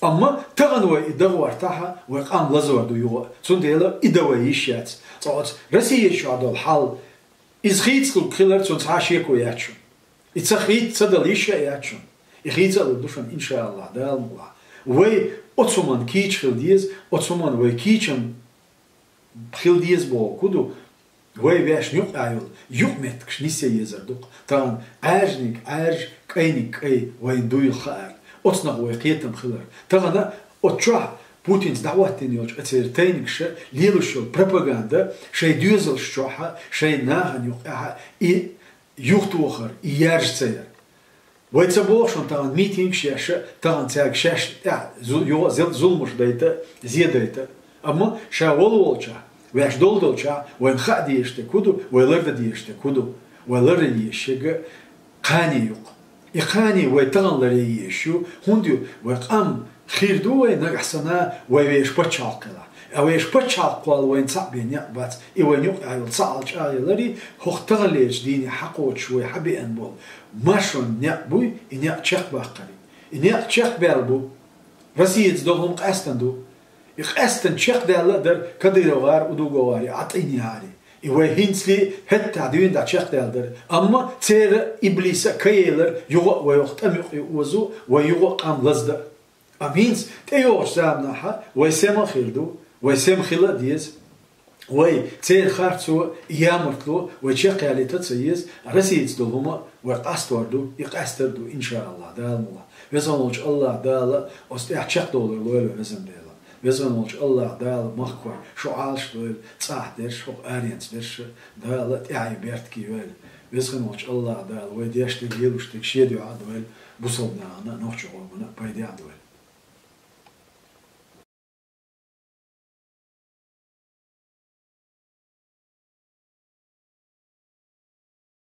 اما تغنوا يدغوا ارتاحا ويقام لزور دو يو تنديلا يدوا يشيات صوت رسيه شادو الحال ازخيتسكو كيلر تنصاشيكو ياتشو يتسخيت صدل يشيا ياتشو يخيتسلو دوشن ان شاء الله دال الله وي اوتسومان كيچ خلديز اوتسومان وي كيچم خلديز بو كودو وي باش نيوق ايول يومت كشنيسيا يزردوق تان اجنيك اج كاينيك اي وين دوي خار اوتسنا وي قيتم خلر تانا اوتشا بوتين دعواتين يوج اتيرتينكش ليلوشو بروباغندا شي دوزل شوحا شي ناهن يوقها اي يوختوخر يارجتير ويتسبوشن تان ميتينغ شاشه تان تاك شاش يو زلمش دايتا زيدايتا اما شاولولچا ويش دولدولچا وين خاديشته كودو ويلرد ديشته كودو ويلرد يشيغ قاني يوق يقاني ويتغلري يشو هونديو ويقام خيردو وينغحسنا ويش بچالقلا اويش بچالقوال وين صعبين يقبات اي وين يوق ايل صالج ايلري هوختغليج ديني حقوت شوي حبي انبول ماشون نيقبوي انيق تشيخ باقري انيق تشيخ بالبو رسيت دوهم قاستندو يقاستن تشيخ دالا در كديروغار ودوغواري عطيني هاري ايوه هينسلي حتى عدوين دا تشيخ دال در اما تير ابليس كيلر يوغ ويختم يوزو ويوغ قام لزد امينس تيوش زامناها ويسما خيردو ويسم خلا ديز وي تير خارتسو يامرتلو وتشيخ يالي تتسيز رسيت دوهما وقاستوردو يقاستردو ان شاء الله دال الله ويزانوش الله دال استيح تشيخ دولر لويلو نزم ديلا ويزن ولش الله دال مخوة شو عالش دويل صح درش حب أرينس درش دال تعي بيرت كيويل ويزن ولش الله دال ويديش تجيلوش تكشيد يعاد دويل بوصلنا أنا نوش عمنا بيدي عدويل